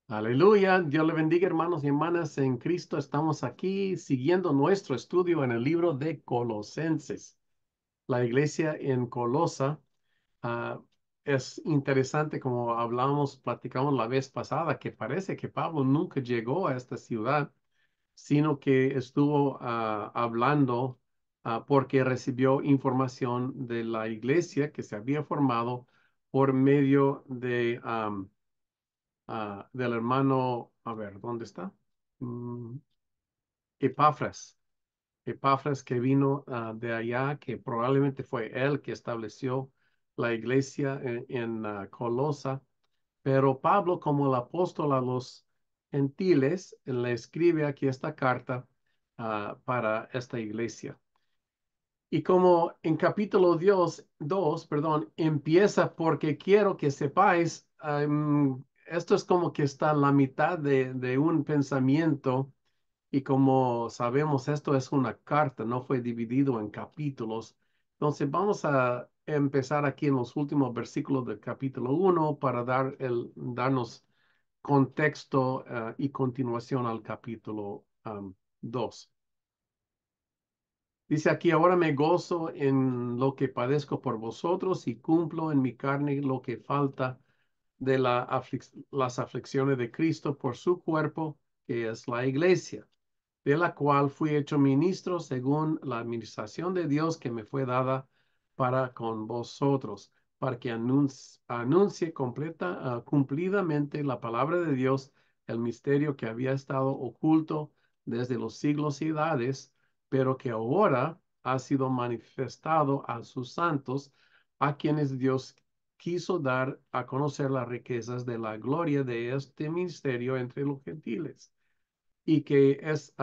Aleluya, Dios le bendiga hermanos y hermanas en Cristo. Estamos aquí siguiendo nuestro estudio en el libro de Colosenses. La iglesia en Colosa ah, es interesante como hablamos, platicamos la vez pasada, que parece que Pablo nunca llegó a esta ciudad, sino que estuvo hablando porque recibió información de la iglesia que se había formado por medio de del hermano, a ver, ¿dónde está? Mm, Epafras. Epafras que vino de allá, que probablemente fue él que estableció la iglesia en Colosa. Pero Pablo, como el apóstol a los gentiles, le escribe aquí esta carta para esta iglesia. Y como en capítulo 2, perdón, empieza porque quiero que sepáis, esto es como que está en la mitad de un pensamiento y como sabemos, esto es una carta, no fue dividido en capítulos. Entonces vamos a empezar aquí en los últimos versículos del capítulo 1 para darnos contexto y continuación al capítulo 2. Dice aquí, ahora me gozo en lo que padezco por vosotros y cumplo en mi carne lo que falta de las aflicciones de Cristo por su cuerpo, que es la iglesia, de la cual fui hecho ministro según la administración de Dios que me fue dada para con vosotros, para que anuncie cumplidamente la palabra de Dios, el misterio que había estado oculto desde los siglos y edades, pero que ahora ha sido manifestado a sus santos, a quienes Dios quiso dar a conocer las riquezas de la gloria de este misterio entre los gentiles y que es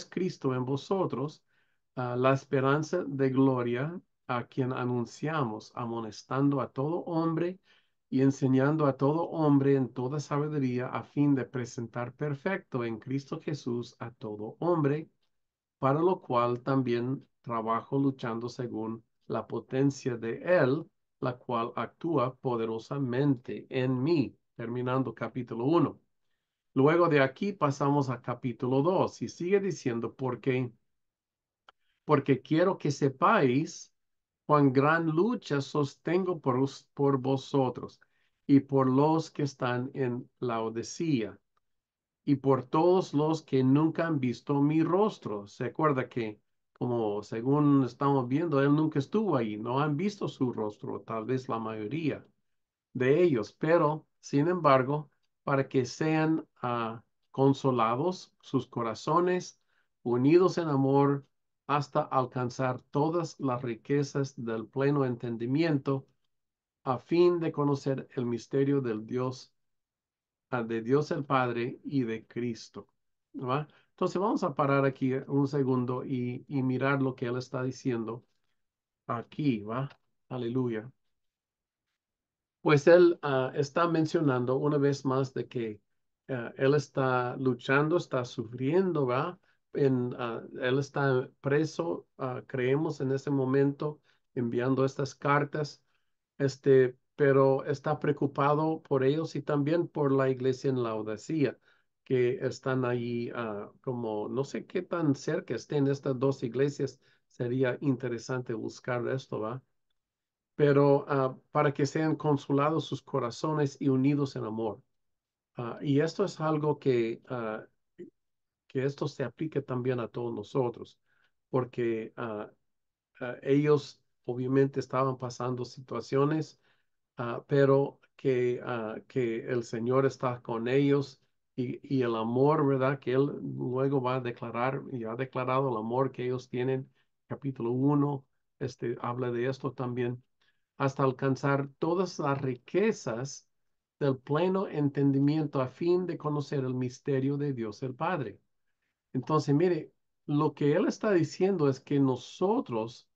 Cristo en vosotros, la esperanza de gloria, a quien anunciamos, amonestando a todo hombre y enseñando a todo hombre en toda sabiduría, a fin de presentar perfecto en Cristo Jesús a todo hombre, para lo cual también trabajo luchando según la potencia de Él, la cual actúa poderosamente en mí. Terminando capítulo 1. Luego de aquí pasamos a capítulo 2 y sigue diciendo, porque quiero que sepáis cuán gran lucha sostengo por vosotros y por los que están en Laodicea y por todos los que nunca han visto mi rostro. Se acuerda que, como según estamos viendo, él nunca estuvo ahí, no han visto su rostro, tal vez la mayoría de ellos, pero sin embargo, para que sean consolados sus corazones, unidos en amor, hasta alcanzar todas las riquezas del pleno entendimiento, a fin de conocer el misterio de Dios el Padre y de Cristo. ¿Va? Entonces vamos a parar aquí un segundo y mirar lo que él está diciendo aquí, ¿va? Aleluya. Pues él está mencionando una vez más de que él está luchando, está sufriendo, ¿va? Él está preso, creemos en ese momento, enviando estas cartas, pero está preocupado por ellos y también por la iglesia en Laodicea, que están ahí como no sé qué tan cerca estén estas dos iglesias, sería interesante buscar esto, ¿va? Pero para que sean consolados sus corazones y unidos en amor. Y esto es algo que esto se aplica también a todos nosotros, porque ellos obviamente estaban pasando situaciones, pero que el Señor está con ellos y el amor, ¿verdad? Que Él luego va a declarar y ha declarado el amor que ellos tienen. Capítulo 1, habla de esto también hasta alcanzar todas las riquezas del pleno entendimiento a fin de conocer el misterio de Dios el Padre. Entonces, mire, lo que él está diciendo es que nosotros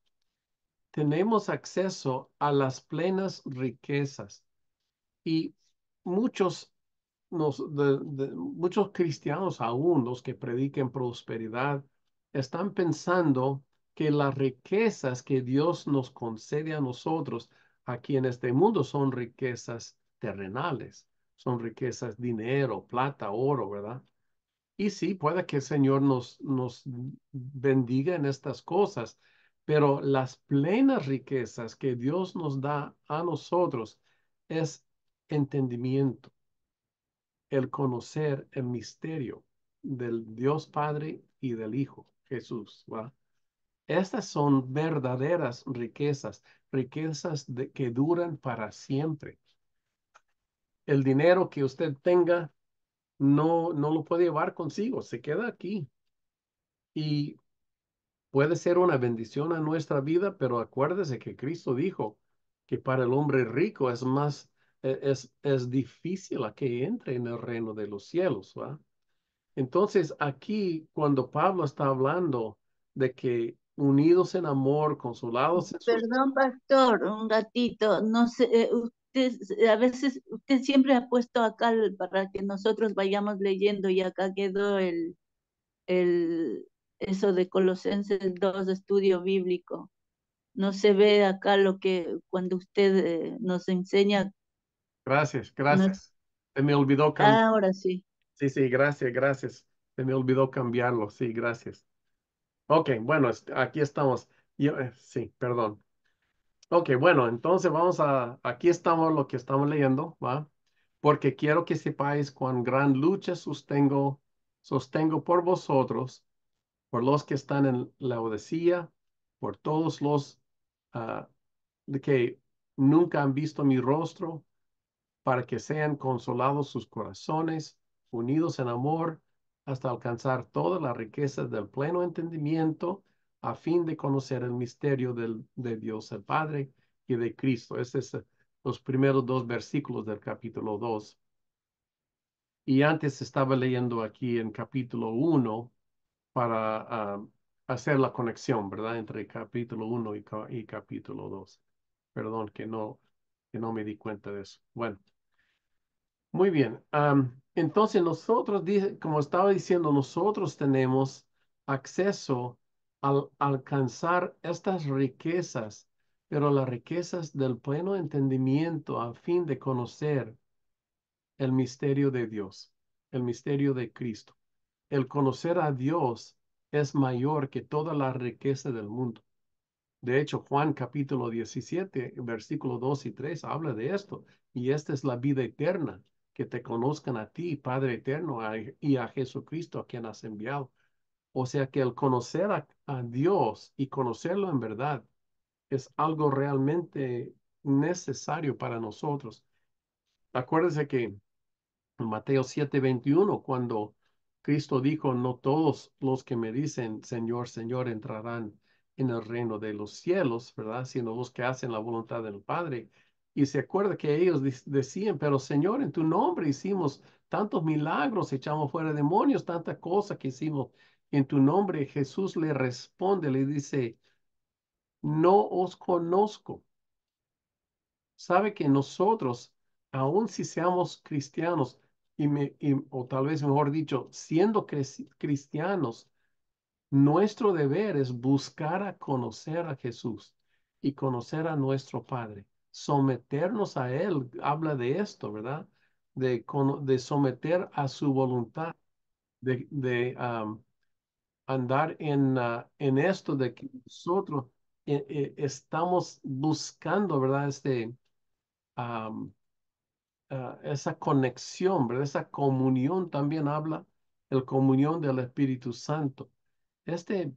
tenemos acceso a las plenas riquezas y muchos, muchos cristianos aún, los que prediquen prosperidad, están pensando que las riquezas que Dios nos concede a nosotros aquí en este mundo son riquezas terrenales, son riquezas, dinero, plata, oro, ¿verdad? Y sí, puede que el Señor nos bendiga en estas cosas, pero las plenas riquezas que Dios nos da a nosotros es entendimiento, el conocer el misterio del Dios Padre y del Hijo Jesús, ¿va? Estas son verdaderas riquezas, que duran para siempre. El dinero que usted tenga no lo puede llevar consigo, se queda aquí. Y puede ser una bendición a nuestra vida, pero acuérdese que Cristo dijo que para el hombre rico es más, es difícil a que entre en el reino de los cielos, ¿va? Entonces, aquí, cuando Pablo está hablando de que unidos en amor, consolados en sus... Perdón, pastor, un ratito. No sé, usted a veces usted siempre ha puesto acá para que nosotros vayamos leyendo y acá quedó el eso de Colosenses 2 estudio bíblico. No se ve acá lo que cuando usted nos enseña. Gracias, No, gracias. Se me olvidó cambiar. ahora sí. Sí, sí, gracias, gracias. Se me olvidó cambiarlo. Sí, gracias. Ok, bueno, aquí estamos. Sí, perdón. Ok, bueno, entonces aquí estamos lo que estamos leyendo, ¿va? Porque quiero que sepáis cuán gran lucha sostengo por vosotros, por los que están en Laodicea, por todos los ah, de que nunca han visto mi rostro, para que sean consolados sus corazones, unidos en amor, hasta alcanzar todas las riquezas del pleno entendimiento, a fin de conocer el misterio de Dios el Padre y de Cristo. Estos es los primeros dos versículos del capítulo 2. Y antes estaba leyendo aquí en capítulo 1 para hacer la conexión, ¿verdad? Entre capítulo 1 y capítulo 2. Perdón que no me di cuenta de eso. Bueno. Muy bien. Entonces nosotros, como estaba diciendo, nosotros tenemos acceso al alcanzar estas riquezas, pero las riquezas del pleno entendimiento a fin de conocer el misterio de Dios, el misterio de Cristo. El conocer a Dios es mayor que toda la riqueza del mundo. De hecho, Juan capítulo 17, versículo 2 y 3 habla de esto. Y esta es la vida eterna, que te conozcan a ti, Padre eterno, y a Jesucristo a quien has enviado. O sea que el conocer a Dios y conocerlo en verdad es algo realmente necesario para nosotros. Acuérdense que en Mateo 7:21, cuando Cristo dijo, no todos los que me dicen, Señor, Señor, entrarán en el reino de los cielos, ¿verdad? Sino los que hacen la voluntad del Padre. Y se acuerda que ellos decían, pero Señor, en tu nombre hicimos tantos milagros, echamos fuera demonios, tanta cosa que hicimos en tu nombre. Jesús le responde, le dice, no os conozco. Sabe que nosotros, aun si seamos cristianos, o tal vez mejor dicho, siendo cristianos, nuestro deber es buscar a conocer a Jesús y conocer a nuestro Padre, someternos a Él. Habla de esto, ¿verdad? De someter a su voluntad, de andar en esto de que nosotros estamos buscando, ¿verdad? Am, esa conexión, ¿verdad? Esa comunión también habla, el comunión del Espíritu Santo. Este,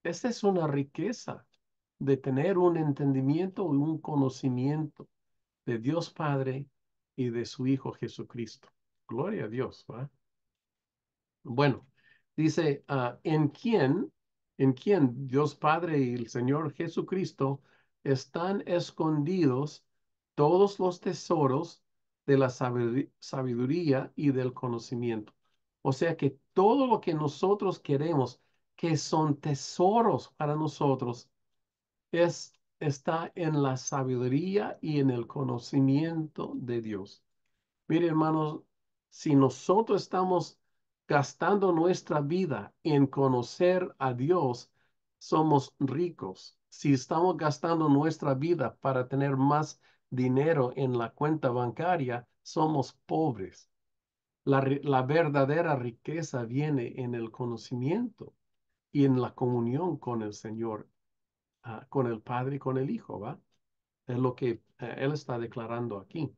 esta es una riqueza de tener un entendimiento y un conocimiento de Dios Padre y de su Hijo Jesucristo. Gloria a Dios, ¿va? Bueno, dice, en quién Dios Padre y el Señor Jesucristo están escondidos todos los tesoros de la sabiduría y del conocimiento. O sea que todo lo que nosotros queremos, que son tesoros para nosotros, está en la sabiduría y en el conocimiento de Dios. Mire, hermanos, si nosotros estamos gastando nuestra vida en conocer a Dios, somos ricos. Si estamos gastando nuestra vida para tener más dinero en la cuenta bancaria, somos pobres. La verdadera riqueza viene en el conocimiento y en la comunión con el Señor, con el Padre y con el Hijo, ¿va? Es lo que Él está declarando aquí.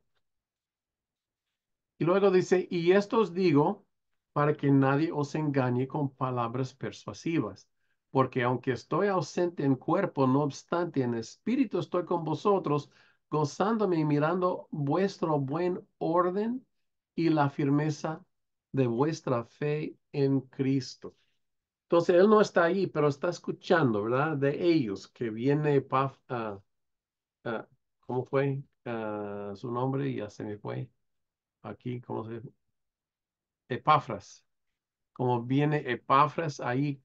Y luego dice, y esto os digo para que nadie os engañe con palabras persuasivas, porque aunque estoy ausente en cuerpo, no obstante en espíritu estoy con vosotros, gozándome y mirando vuestro buen orden y la firmeza de vuestra fe en Cristo. Entonces, él no está ahí, pero está escuchando, ¿verdad? De ellos, que viene ¿cómo fue? Su nombre ya se me fue. Aquí, ¿cómo se? Epafras. Como viene Epafras ahí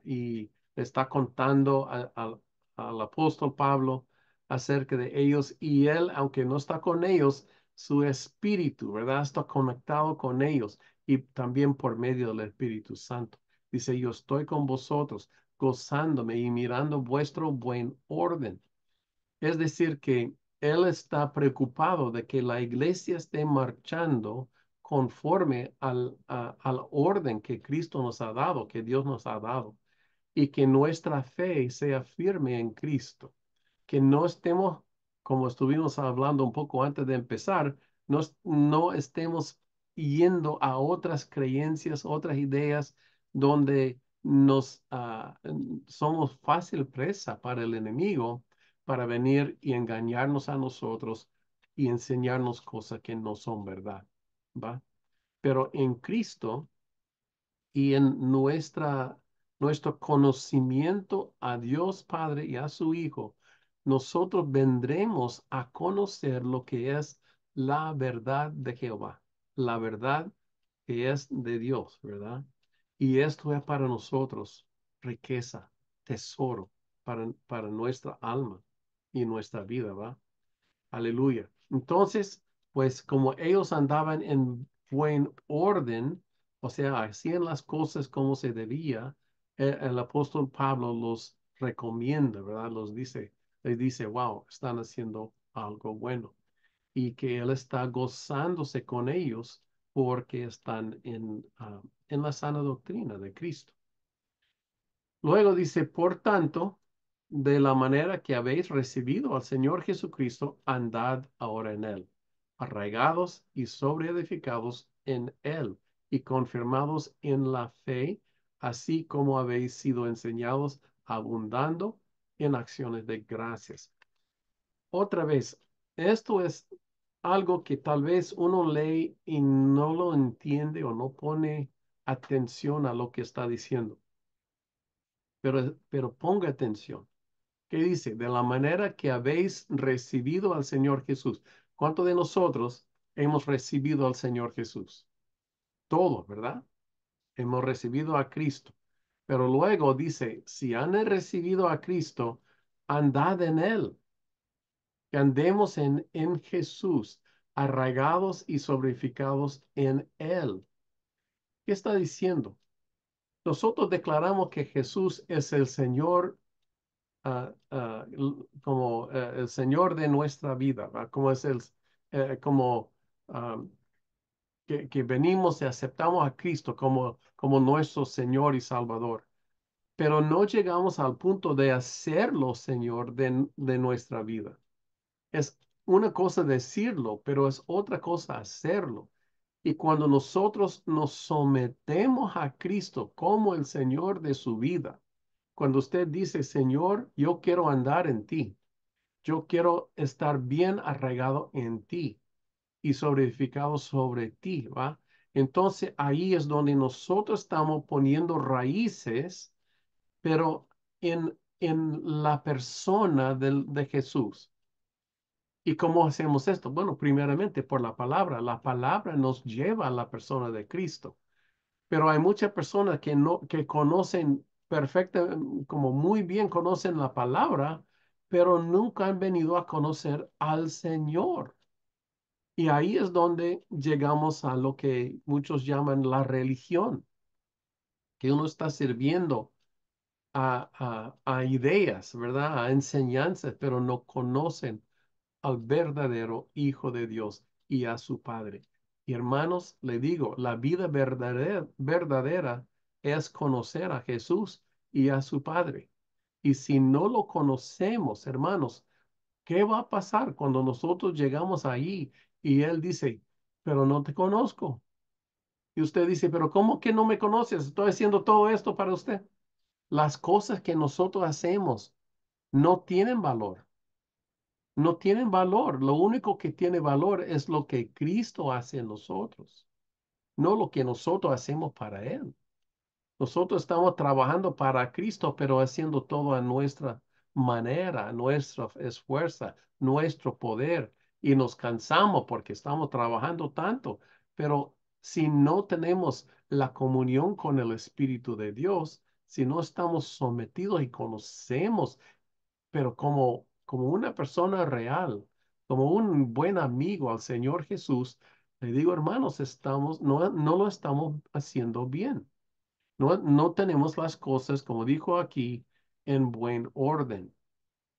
y le está contando al apóstol Pablo acerca de ellos y él, aunque no está con ellos, su espíritu, ¿verdad? Está conectado con ellos y también por medio del Espíritu Santo. Dice, yo estoy con vosotros, gozándome y mirando vuestro buen orden. Es decir, que él está preocupado de que la iglesia esté marchando conforme al orden que Cristo nos ha dado, que Dios nos ha dado, y que nuestra fe sea firme en Cristo, que no estemos, como estuvimos hablando un poco antes de empezar, no estemos yendo a otras creencias, otras ideas donde somos fácil presa para el enemigo para venir y engañarnos a nosotros y enseñarnos cosas que no son verdad, ¿va? Pero en Cristo y en nuestro conocimiento a Dios Padre y a su Hijo, nosotros vendremos a conocer lo que es la verdad de Jehová, la verdad que es de Dios, ¿verdad? Y esto es para nosotros riqueza, tesoro para nuestra alma y nuestra vida, ¿va? Aleluya. Entonces, pues como ellos andaban en buen orden, o sea, hacían las cosas como se debía, el apóstol Pablo los recomienda, ¿verdad? Les dice, wow, están haciendo algo bueno. Y que él está gozándose con ellos porque están en la sana doctrina de Cristo. Luego dice, por tanto, de la manera que habéis recibido al Señor Jesucristo, andad ahora en Él, arraigados y sobreedificados en Él y confirmados en la fe, así como habéis sido enseñados, abundando en acciones de gracias. Otra vez, esto es algo que tal vez uno lee y no lo entiende o no pone atención a lo que está diciendo, pero ponga atención. ¿Qué dice? De la manera que habéis recibido al Señor Jesús. ¿Cuántos de nosotros hemos recibido al Señor Jesús? Todos, ¿verdad? Hemos recibido a Cristo. Pero luego dice, si han recibido a Cristo, andad en Él. Que andemos en Jesús, arraigados y sobreficados en Él. ¿Qué está diciendo? Nosotros declaramos que Jesús es el Señor como el Señor de nuestra vida, ¿va? Como es como um, que venimos y aceptamos a Cristo como nuestro Señor y Salvador, pero no llegamos al punto de hacerlo Señor de nuestra vida. Es una cosa decirlo, pero es otra cosa hacerlo. Y cuando nosotros nos sometemos a Cristo como el Señor de su vida, cuando usted dice, Señor, yo quiero andar en ti, yo quiero estar bien arraigado en ti y sobreedificado sobre ti, ¿va? Entonces ahí es donde nosotros estamos poniendo raíces, pero en la persona de Jesús. ¿Y cómo hacemos esto? Bueno, primeramente por la palabra. La palabra nos lleva a la persona de Cristo. Pero hay muchas personas que no, que conocen como muy bien conocen la palabra, pero nunca han venido a conocer al Señor. Y ahí es donde llegamos a lo que muchos llaman la religión, que uno está sirviendo a ideas, ¿verdad? A enseñanzas, pero no conocen al verdadero Hijo de Dios, y a su Padre. Y hermanos, le digo, la vida verdadera es conocer a Jesús y a su Padre. Y si no lo conocemos, hermanos, ¿qué va a pasar cuando nosotros llegamos ahí y Él dice, pero no te conozco? Y usted dice, pero ¿cómo que no me conoces? Estoy haciendo todo esto para usted. Las cosas que nosotros hacemos no tienen valor. No tienen valor. Lo único que tiene valor es lo que Cristo hace en nosotros, no lo que nosotros hacemos para Él. Nosotros estamos trabajando para Cristo, pero haciendo todo a nuestra manera, nuestra esfuerzo, nuestro poder. Y nos cansamos porque estamos trabajando tanto. Pero si no tenemos la comunión con el Espíritu de Dios, si no estamos sometidos y conocemos, pero como una persona real, como un buen amigo al Señor Jesús, le digo, hermanos, no lo estamos haciendo bien. No tenemos las cosas, como dijo aquí, en buen orden,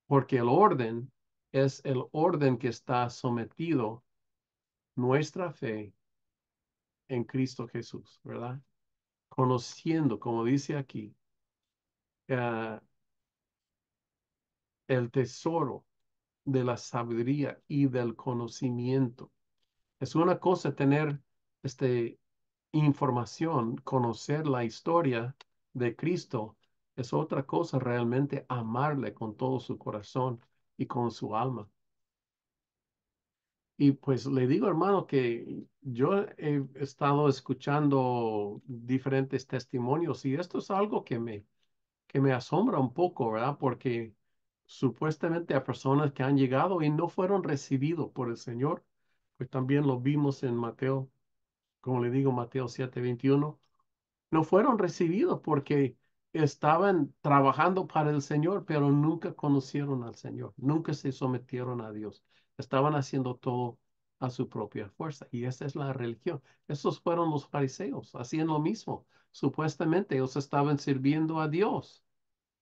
porque el orden es el orden que está sometido nuestra fe en Cristo Jesús, ¿verdad? Conociendo, como dice aquí, eh, el tesoro de la sabiduría y del conocimiento. Es una cosa tener este, información, conocer la historia de Cristo. Es otra cosa realmente amarle con todo su corazón y con su alma. Y pues le digo, hermano, que yo he estado escuchando diferentes testimonios y esto es algo que me asombra un poco, ¿verdad? Porque supuestamente a personas que han llegado y no fueron recibidos por el Señor, pues también lo vimos en Mateo, como le digo, Mateo 7:21, no fueron recibidos porque estaban trabajando para el Señor, pero nunca conocieron al Señor, nunca se sometieron a Dios, estaban haciendo todo a su propia fuerza. Y esa es la religión. Esos fueron los fariseos, hacían lo mismo. Supuestamente ellos estaban sirviendo a Dios,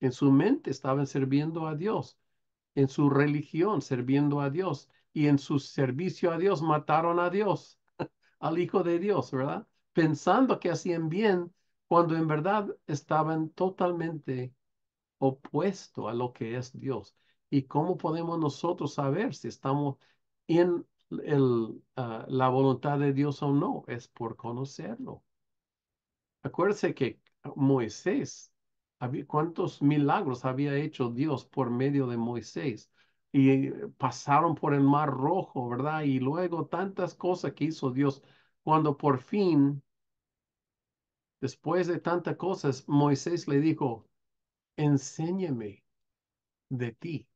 en su mente estaban sirviendo a Dios, en su religión sirviendo a Dios, y en su servicio a Dios mataron a Dios, al Hijo de Dios, ¿verdad? Pensando que hacían bien cuando en verdad estaban totalmente opuesto a lo que es Dios. ¿Y cómo podemos nosotros saber si estamos en la voluntad de Dios o no? Es por conocerlo. Acuérdese que Moisés, cuántos milagros había hecho Dios por medio de Moisés. Y pasaron por el Mar Rojo, ¿verdad? Y luego tantas cosas que hizo Dios. Cuando por fin, después de tantas cosas, Moisés le dijo, enséñame de ti.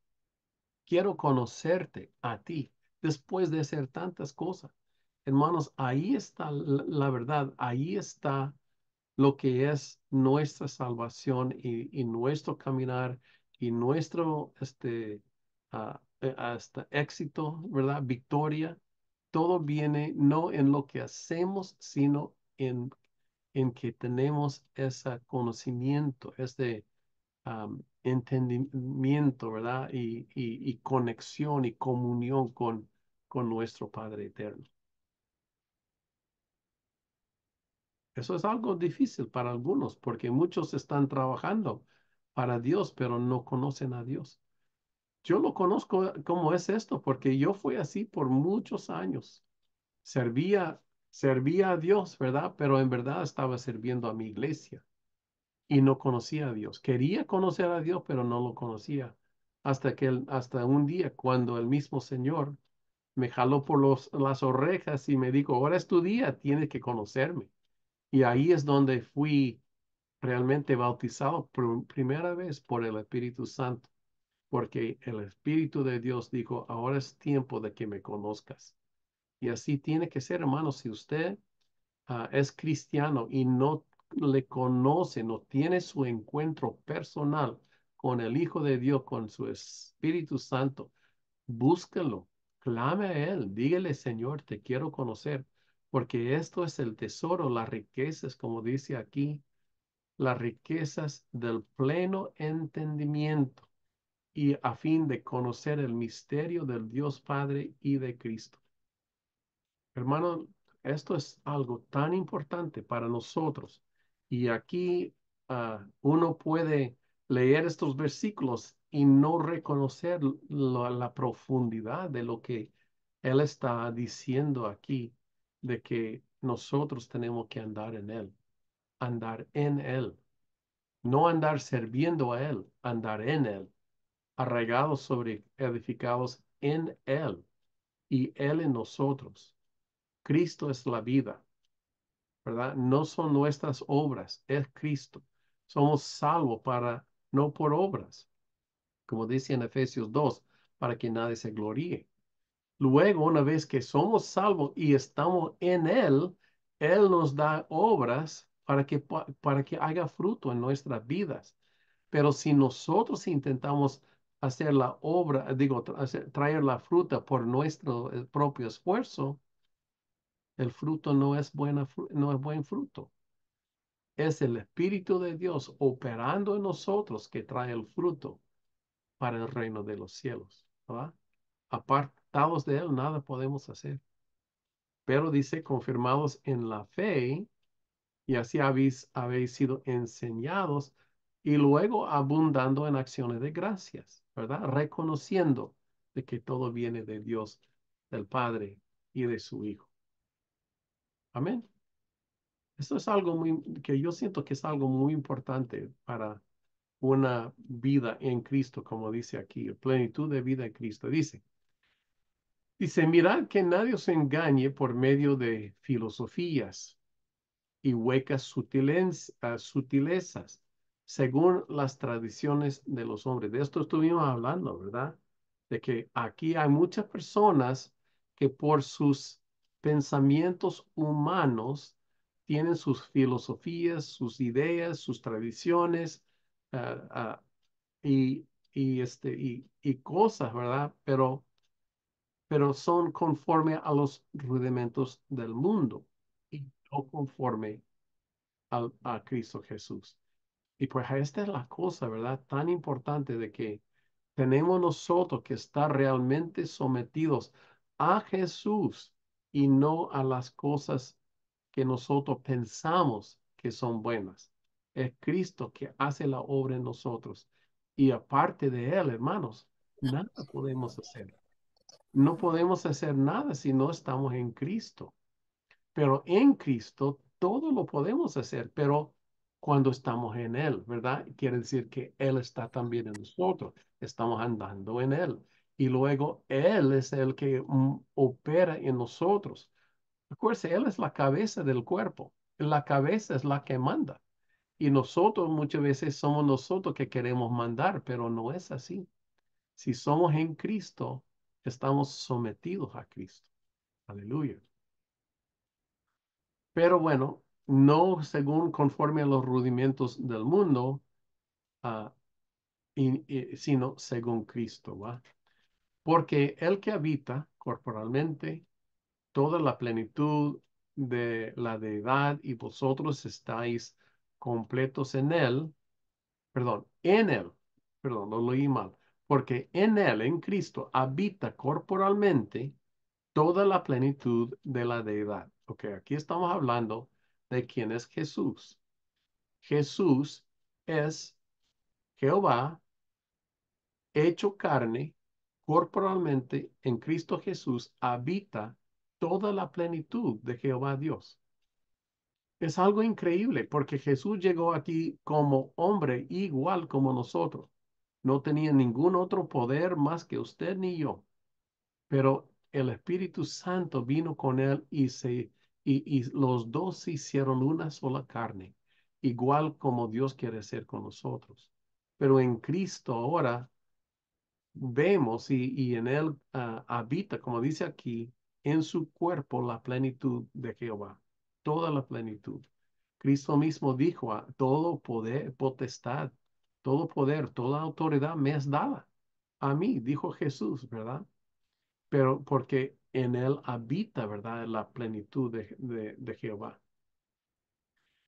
Quiero conocerte a ti después de hacer tantas cosas. Hermanos, ahí está la verdad, ahí está lo que es nuestra salvación y nuestro caminar y nuestro hasta éxito, ¿verdad? Victoria. Todo viene no en lo que hacemos, sino en que tenemos ese conocimiento, entendimiento, ¿verdad? Y conexión y comunión con nuestro Padre Eterno. Eso es algo difícil para algunos porque muchos están trabajando para Dios, pero no conocen a Dios. Yo lo conozco cómo es esto porque yo fui así por muchos años. Servía, servía a Dios, ¿verdad? Pero en verdad estaba sirviendo a mi iglesia y no conocía a Dios. Quería conocer a Dios, pero no lo conocía. Hasta un día cuando el mismo Señor me jaló por las orejas y me dijo, ahora es tu día, tienes que conocerme. Y ahí es donde fui realmente bautizado por primera vez por el Espíritu Santo, porque el Espíritu de Dios dijo, ahora es tiempo de que me conozcas. Y así tiene que ser, hermano, si usted es cristiano y no le conoce, no tiene su encuentro personal con el Hijo de Dios, con su Espíritu Santo, búsquelo, clame a Él, dígale, Señor, te quiero conocer, porque esto es el tesoro, las riquezas, como dice aquí, las riquezas del pleno entendimiento y a fin de conocer el misterio del Dios Padre y de Cristo. Hermano, esto es algo tan importante para nosotros. Y aquí uno puede leer estos versículos y no reconocer la profundidad de lo que Él está diciendo aquí, de que nosotros tenemos que andar en Él, no andar sirviendo a Él, andar en Él, arraigados sobre, edificados en Él y Él en nosotros. Cristo es la vida, ¿verdad? No son nuestras obras, es Cristo. Somos salvos para, no por obras, como dice en Efesios 2, para que nadie se gloríe. Luego, una vez que somos salvos y estamos en Él, Él nos da obras para que haga fruto en nuestras vidas. Pero si nosotros intentamos hacer la obra, digo, traer la fruta por nuestro propio esfuerzo, el fruto no es no es buen fruto. Es el Espíritu de Dios operando en nosotros que trae el fruto para el reino de los cielos, ¿verdad? Apartados de Él, nada podemos hacer. Pero dice, confirmados en la fe, y así habéis sido enseñados, y luego abundando en acciones de gracias, ¿verdad? Reconociendo de que todo viene de Dios, del Padre y de su Hijo. Amén. Esto es algo que yo siento que es algo muy importante para una vida en Cristo, como dice aquí, plenitud de vida en Cristo. Dice, mirad que nadie os engañe por medio de filosofías y huecas sutilezas, según las tradiciones de los hombres. De esto estuvimos hablando, ¿verdad? De que aquí hay muchas personas que por sus pensamientos humanos tienen sus filosofías, sus ideas, sus tradiciones, ah, ah, y cosas, ¿verdad? Pero son conforme a los rudimentos del mundo y no conforme a Cristo Jesús. Y pues esta es la cosa, ¿verdad? Tan importante de que tenemos nosotros que estar realmente sometidos a Jesús y no a las cosas que nosotros pensamos que son buenas. Es Cristo que hace la obra en nosotros. Y aparte de Él, hermanos, nada podemos hacer. No podemos hacer nada si no estamos en Cristo. Pero en Cristo todo lo podemos hacer, pero cuando estamos en Él, ¿verdad? Quiere decir que Él está también en nosotros, estamos andando en Él. Y luego Él es el que opera en nosotros. Recuerde, Él es la cabeza del cuerpo. La cabeza es la que manda. Y nosotros muchas veces somos nosotros que queremos mandar, pero no es así. Si somos en Cristo, estamos sometidos a Cristo. Aleluya. Pero bueno, no según conforme a los rudimentos del mundo, ah, sino según Cristo, ¿va? Porque el que habita corporalmente toda la plenitud de la deidad y vosotros estáis completos en él, perdón, lo leí mal, porque en él, en Cristo, habita corporalmente toda la plenitud de la deidad. Ok, aquí estamos hablando de quién es Jesús. Jesús es Jehová hecho carne, corporalmente en Cristo Jesús habita toda la plenitud de Jehová Dios. Es algo increíble porque Jesús llegó aquí como hombre igual como nosotros. No tenía ningún otro poder más que usted ni yo, pero el Espíritu Santo vino con él y los dos se hicieron una sola carne, igual como Dios quiere ser con nosotros. Pero en Cristo ahora vemos y en él habita, como dice aquí, en su cuerpo la plenitud de Jehová, toda la plenitud. Cristo mismo dijo, todo poder, potestad, todo poder, toda autoridad me es dada. A mí, dijo Jesús, ¿verdad? Pero porque en él habita, ¿verdad? La plenitud de Jehová.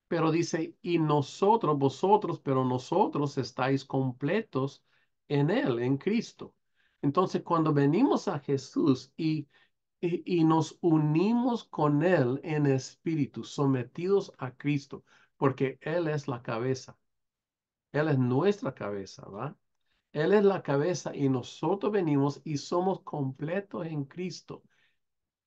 Pero dice, y nosotros, vosotros, pero nosotros estáis completos en él, en Cristo. Entonces, cuando venimos a Jesús y nos unimos con Él en espíritu, sometidos a Cristo, porque Él es la cabeza. Él es nuestra cabeza, ¿va? Él es la cabeza y nosotros venimos y somos completos en Cristo.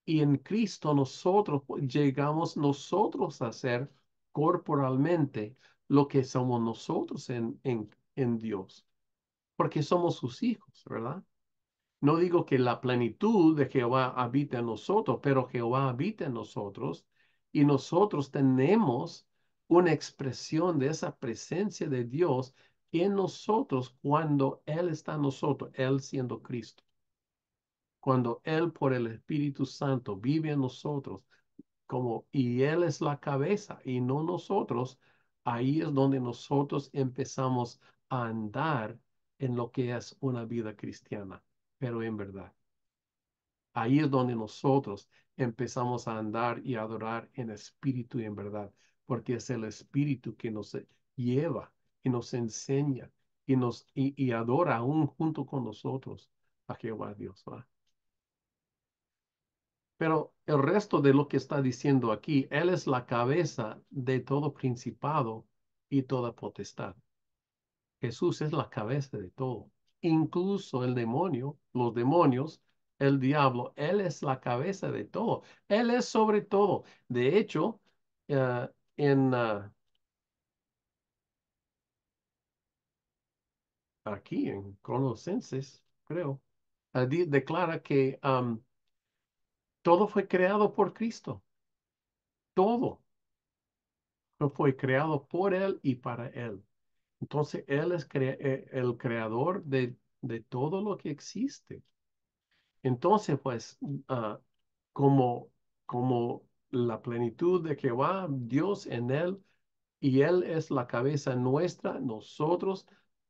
Y en Cristo nosotros llegamos nosotros a ser corporalmente lo que somos nosotros en Dios, porque somos sus hijos, ¿verdad? No digo que la plenitud de Jehová habita en nosotros, pero Jehová habita en nosotros y nosotros tenemos una expresión de esa presencia de Dios en nosotros cuando Él está en nosotros, Él siendo Cristo. Cuando Él por el Espíritu Santo vive en nosotros, como y Él es la cabeza y no nosotros, ahí es donde nosotros empezamos a andar en lo que es una vida cristiana, pero en verdad. Ahí es donde nosotros empezamos a andar y adorar en espíritu y en verdad, porque es el espíritu que nos lleva y nos enseña y adora aún junto con nosotros a Jehová Dios, ¿va? Pero el resto de lo que está diciendo aquí, Él es la cabeza de todo principado y toda potestad. Jesús es la cabeza de todo. Incluso el demonio, los demonios, el diablo, Él es la cabeza de todo. Él es sobre todo. De hecho, eh, en aquí en Colosenses, creo, declara que todo fue creado por Cristo. Todo fue creado por Él y para Él. Entonces, Él es el creador de todo lo que existe. Entonces, pues, ah, como, como la plenitud de Jehová, Dios en Él, y Él es la cabeza nuestra, nosotros,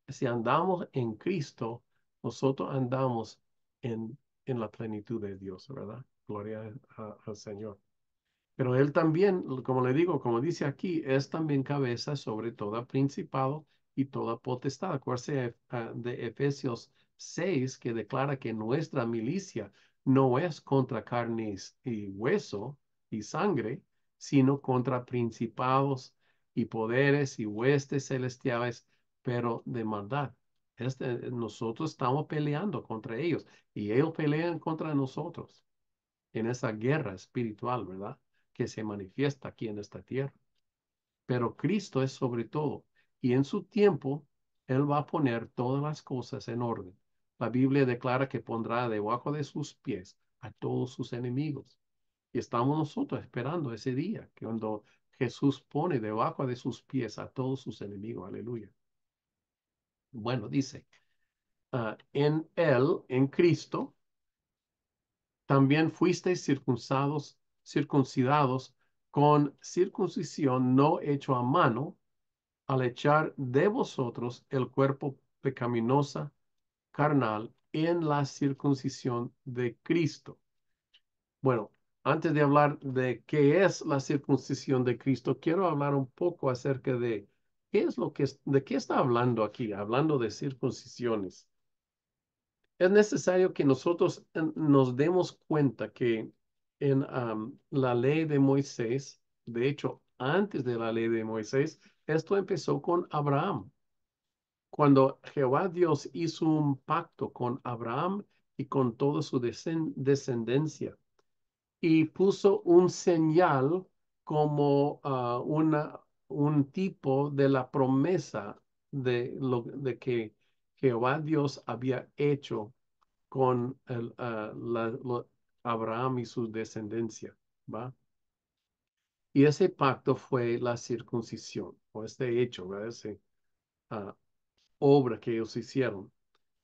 si andamos en Cristo, nosotros andamos en la plenitud de Dios, ¿verdad? Gloria al Señor. Pero él también, como le digo, como dice aquí, es también cabeza sobre todo principado y toda potestad. Acuérdese de Efesios 6, que declara que nuestra milicia no es contra carnes y hueso y sangre, sino contra principados y poderes y huestes celestiales, pero de maldad. Nosotros estamos peleando contra ellos y ellos pelean contra nosotros en esa guerra espiritual, ¿verdad? Que se manifiesta aquí en esta tierra. Pero Cristo es sobre todo y en su tiempo Él va a poner todas las cosas en orden. La Biblia declara que pondrá debajo de sus pies a todos sus enemigos. Y estamos nosotros esperando ese día, que cuando Jesús pone debajo de sus pies a todos sus enemigos. Aleluya. Bueno, dice, en Él, en Cristo, también fuisteis circuncidados con circuncisión no hecho a mano, al echar de vosotros el cuerpo pecaminosa carnal en la circuncisión de Cristo. Bueno, antes de hablar de qué es la circuncisión de Cristo, quiero hablar un poco acerca de qué es de qué está hablando aquí, hablando de circuncisiones. Es necesario que nosotros nos demos cuenta que en la ley de Moisés, de hecho, antes de la ley de Moisés, esto empezó con Abraham. Cuando Jehová Dios hizo un pacto con Abraham y con toda su descendencia y puso un señal como un tipo de la promesa de que Jehová Dios había hecho con Abraham y su descendencia, ¿va? Y ese pacto fue la circuncisión, o este hecho, ¿verdad? Ese obra que ellos hicieron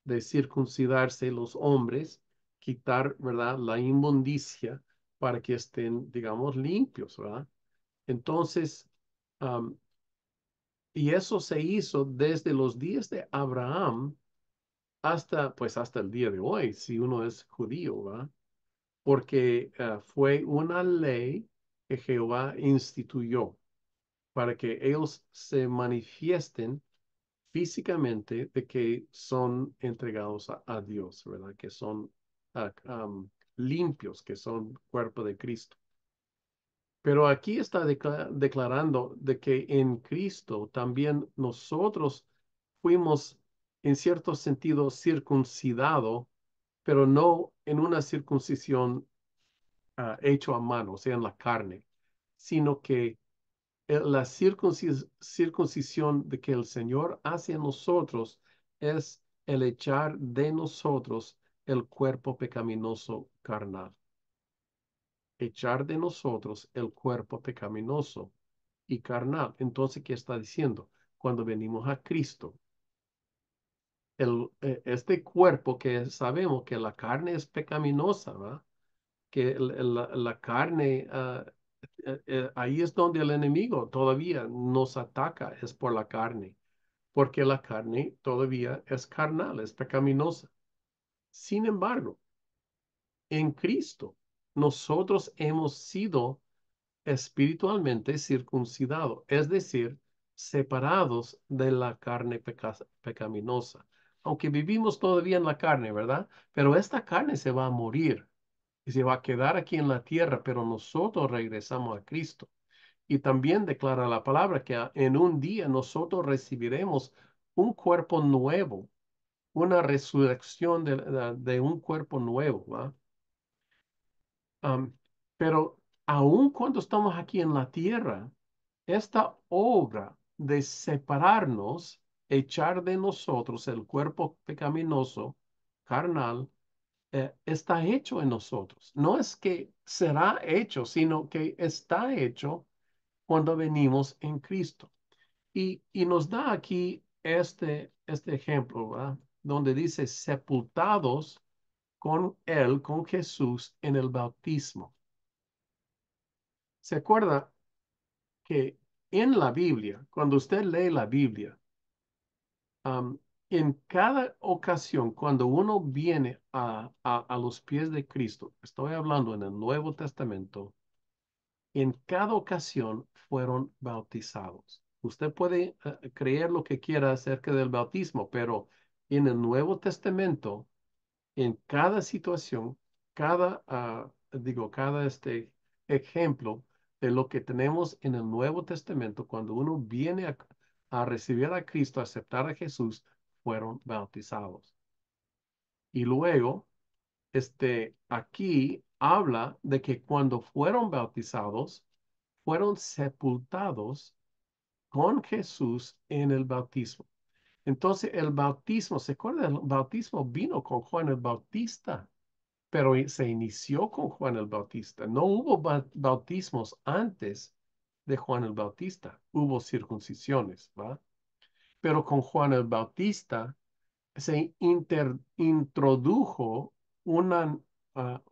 de circuncidarse los hombres, quitar, ¿verdad? La inmundicia para que estén, digamos, limpios, ¿verdad? Entonces, um, y eso se hizo desde los días de Abraham hasta, pues, hasta el día de hoy, si uno es judío, ¿verdad? Porque fue una ley que Jehová instituyó para que ellos se manifiesten físicamente de que son entregados a Dios, ¿verdad? Que son limpios, que son cuerpo de Cristo. Pero aquí está declarando de que en Cristo también nosotros fuimos en cierto sentido circuncidado, pero no en una circuncisión hecho a mano, o sea, en la carne, sino que la circuncisión de que el Señor hace en nosotros es el echar de nosotros el cuerpo pecaminoso carnal. Echar de nosotros el cuerpo pecaminoso y carnal. Entonces, ¿qué está diciendo? Cuando venimos a Cristo, este cuerpo que sabemos que la carne es pecaminosa, ¿verdad? Que la carne, ahí es donde el enemigo todavía nos ataca, es por la carne, porque la carne todavía es carnal, es pecaminosa. Sin embargo, en Cristo, nosotros hemos sido espiritualmente circuncidados, es decir, separados de la carne pecaminosa. Aunque vivimos todavía en la carne, ¿verdad? Pero esta carne se va a morir y se va a quedar aquí en la tierra, pero nosotros regresamos a Cristo. Y también declara la palabra que en un día nosotros recibiremos un cuerpo nuevo, una resurrección de un cuerpo nuevo, ¿va? Am, pero aun cuando estamos aquí en la tierra, esta obra de separarnos, echar de nosotros el cuerpo pecaminoso, carnal, está hecho en nosotros. No es que será hecho, sino que está hecho cuando venimos en Cristo. Y nos da aquí este ejemplo, ¿verdad? Donde dice sepultados con Él, con Jesús, en el bautismo. ¿Se acuerda que en la Biblia, cuando usted lee la Biblia, um, en cada ocasión, cuando uno viene a los pies de Cristo, estoy hablando en el Nuevo Testamento, en cada ocasión fueron bautizados. Usted puede creer lo que quiera acerca del bautismo, pero en el Nuevo Testamento, en cada situación, cada ejemplo de lo que tenemos en el Nuevo Testamento, cuando uno viene a recibir a Cristo, a aceptar a Jesús, fueron bautizados. Y luego, aquí habla de que cuando fueron bautizados, fueron sepultados con Jesús en el bautismo. Entonces, el bautismo, ¿se acuerda? El bautismo vino con Juan el Bautista, pero se inició con Juan el Bautista. No hubo bautismos antes de Juan el Bautista. Hubo circuncisiones, ¿va? Pero con Juan el Bautista se introdujo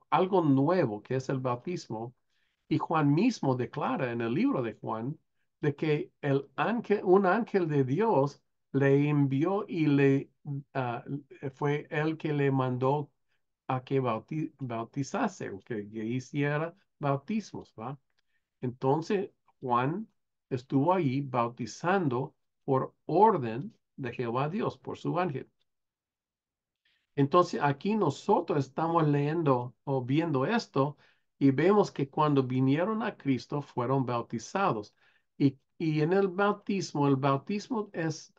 algo nuevo que es el bautismo, y Juan mismo declara en el libro de Juan de que un ángel de Dios le envió y ah, fue el que le mandó a que bautizase o que hiciera bautismos, ¿va? Entonces Juan estuvo ahí bautizando por orden de Jehová Dios, por su ángel. Entonces aquí nosotros estamos leyendo o viendo esto y vemos que cuando vinieron a Cristo fueron bautizados. Y en el bautismo es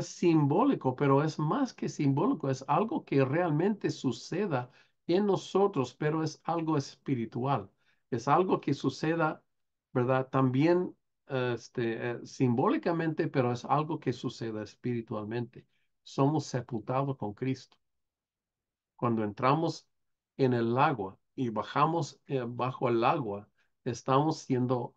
simbólico, pero es más que simbólico, es algo que realmente suceda en nosotros, pero es algo espiritual. Es algo que suceda, ¿verdad? También simbólicamente, pero es algo que suceda espiritualmente. Somos sepultados con Cristo. Cuando entramos en el agua y bajamos bajo el agua, estamos siendo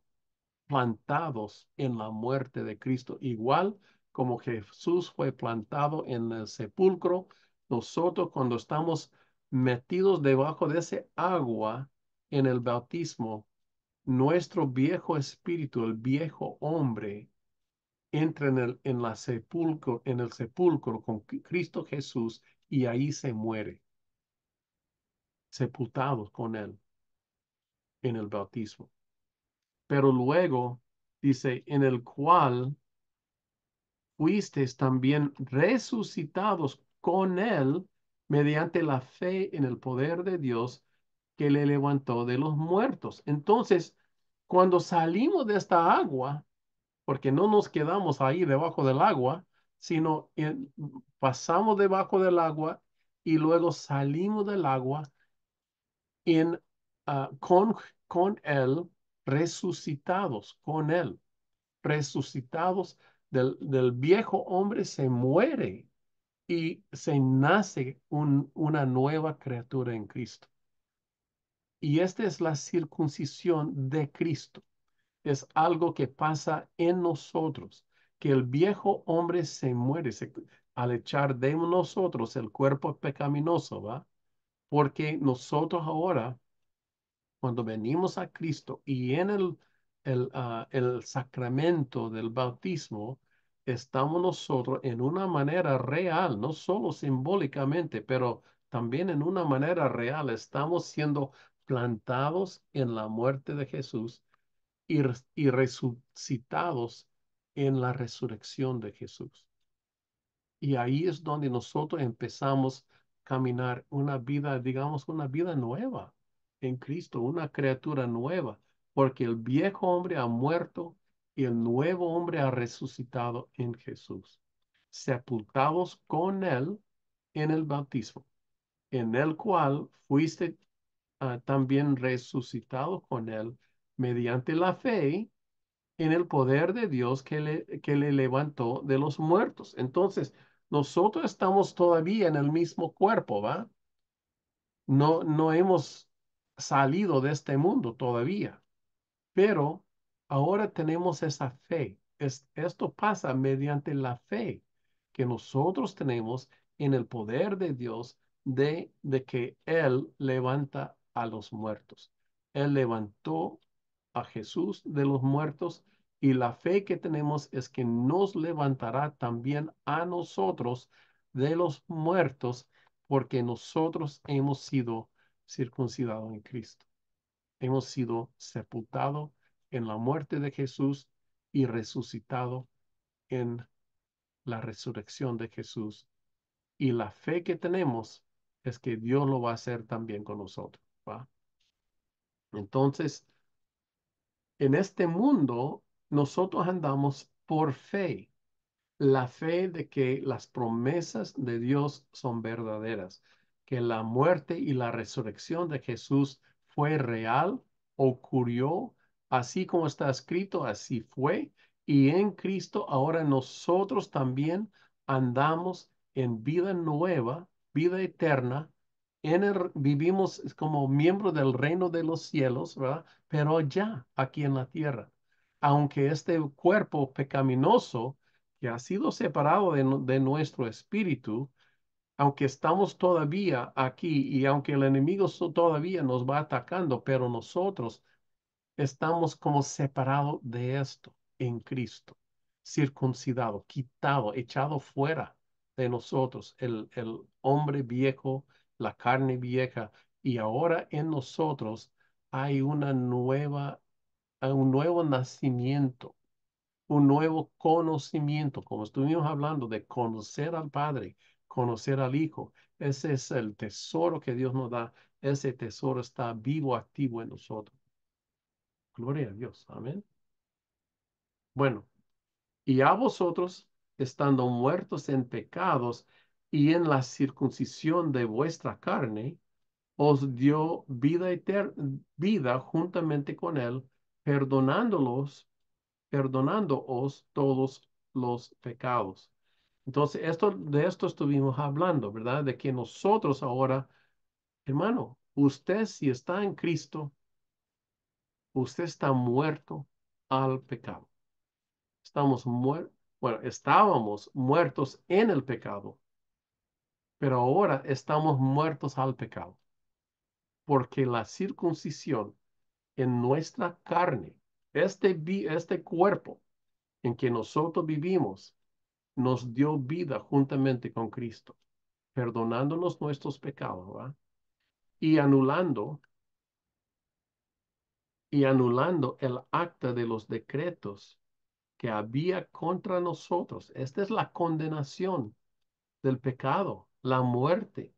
plantados en la muerte de Cristo, igual como Jesús fue plantado en el sepulcro. Nosotros cuando estamos metidos debajo de ese agua en el bautismo, nuestro viejo espíritu, el viejo hombre, entra en el sepulcro con Cristo Jesús y ahí se muere, sepultados con él en el bautismo. Pero luego dice, en el cual fuisteis también resucitados con él mediante la fe en el poder de Dios que le levantó de los muertos. Entonces, cuando salimos de esta agua, porque no nos quedamos ahí debajo del agua, sino pasamos debajo del agua y luego salimos del agua en, con Él, resucitados, con Él, resucitados del viejo hombre se muere y se nace una nueva criatura en Cristo. Y esta es la circuncisión de Cristo. Es algo que pasa en nosotros, que el viejo hombre se muere al echar de nosotros el cuerpo pecaminoso, ¿va? Porque nosotros ahora, cuando venimos a Cristo y en el sacramento del bautismo, estamos nosotros en una manera real, no solo simbólicamente, pero también en una manera real, estamos siendo plantados en la muerte de Jesús y resucitados en la resurrección de Jesús. Y ahí es donde nosotros empezamos a caminar una vida, digamos, una vida nueva en Cristo, una criatura nueva, porque el viejo hombre ha muerto y el nuevo hombre ha resucitado en Jesús, sepultados con él en el bautismo, en el cual fuiste también resucitado con él mediante la fe en el poder de Dios que le levantó de los muertos. Entonces, nosotros estamos todavía en el mismo cuerpo, ¿va? No hemos salido de este mundo todavía, pero ahora tenemos esa fe. Esto pasa mediante la fe que nosotros tenemos en el poder de Dios de que Él levanta a los muertos. Él levantó a Jesús de los muertos y la fe que tenemos es que nos levantará también a nosotros de los muertos porque nosotros hemos sido circuncidados en Cristo. Hemos sido sepultados en la muerte de Jesús y resucitado en la resurrección de Jesús. Y la fe que tenemos es que Dios lo va a hacer también con nosotros, ¿va? Entonces, en este mundo, nosotros andamos por fe, la fe de que las promesas de Dios son verdaderas, que la muerte y la resurrección de Jesús fue real, ocurrió, así como está escrito, así fue, y en Cristo ahora nosotros también andamos en vida nueva, vida eterna, vivimos como miembros del reino de los cielos, ¿verdad? Pero ya aquí en la tierra, aunque este cuerpo pecaminoso que ha sido separado de nuestro espíritu, aunque estamos todavía aquí y aunque el enemigo todavía nos va atacando, pero nosotros estamos como separados de esto en Cristo, circuncidado, quitado, echado fuera de nosotros, el hombre viejo, la carne vieja, y ahora en nosotros hay un nuevo nacimiento, un nuevo conocimiento, como estuvimos hablando de conocer al Padre, conocer al Hijo. Ese es el tesoro que Dios nos da. Ese tesoro está vivo, activo en nosotros. Gloria a Dios. Amén. Bueno, y a vosotros, estando muertos en pecados y en la circuncisión de vuestra carne, os dio vida eterna, vida juntamente con él, perdonándoos todos los pecados. Entonces, de esto estuvimos hablando, ¿verdad? De que nosotros ahora, hermano, usted si está en Cristo, usted está muerto al pecado. Estamos muertos, bueno, estábamos muertos en el pecado, pero ahora estamos muertos al pecado, porque la circuncisión en nuestra carne, este cuerpo en que nosotros vivimos, nos dio vida juntamente con Cristo, perdonándonos nuestros pecados, ¿verdad? Y anulando el acta de los decretos que había contra nosotros. Esta es la condenación del pecado, la muerte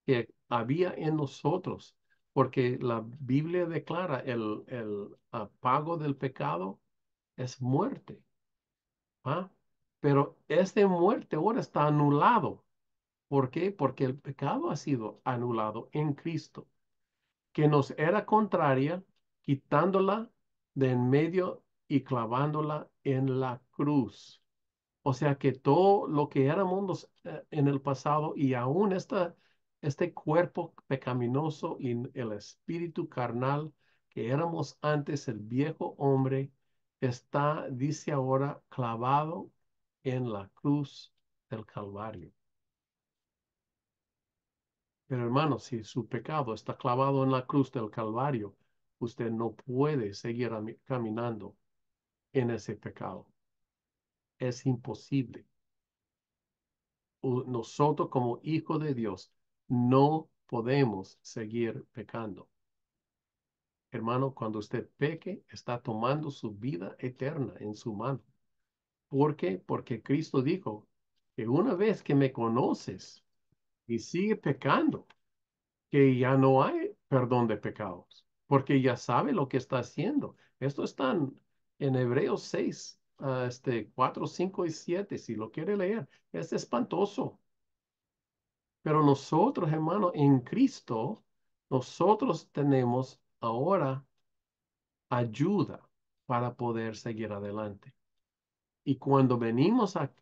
que había en nosotros, porque la Biblia declara el pago del pecado es muerte. ¿Ah? Pero esta muerte ahora está anulado. ¿Por qué? Porque el pecado ha sido anulado en Cristo, que nos era contraria, quitándola de en medio y clavándola en la cruz. O sea que todo lo que éramos en el pasado y aún este cuerpo pecaminoso y el espíritu carnal que éramos antes, el viejo hombre, está, dice ahora, clavado en la cruz del Calvario. Pero hermano, si su pecado está clavado en la cruz del Calvario, usted no puede seguir caminando en ese pecado. Es imposible. Nosotros como hijos de Dios no podemos seguir pecando. Hermano, cuando usted peque, está tomando su vida eterna en su mano. ¿Por qué? Porque Cristo dijo que una vez que me conoces y sigue pecando, que ya no hay perdón de pecados, porque ya sabe lo que está haciendo. Esto está en Hebreos 6, 4, 5 y 7, si lo quiere leer. Es espantoso. Pero nosotros, hermano, en Cristo, nosotros tenemos ahora ayuda para poder seguir adelante. Y cuando venimos a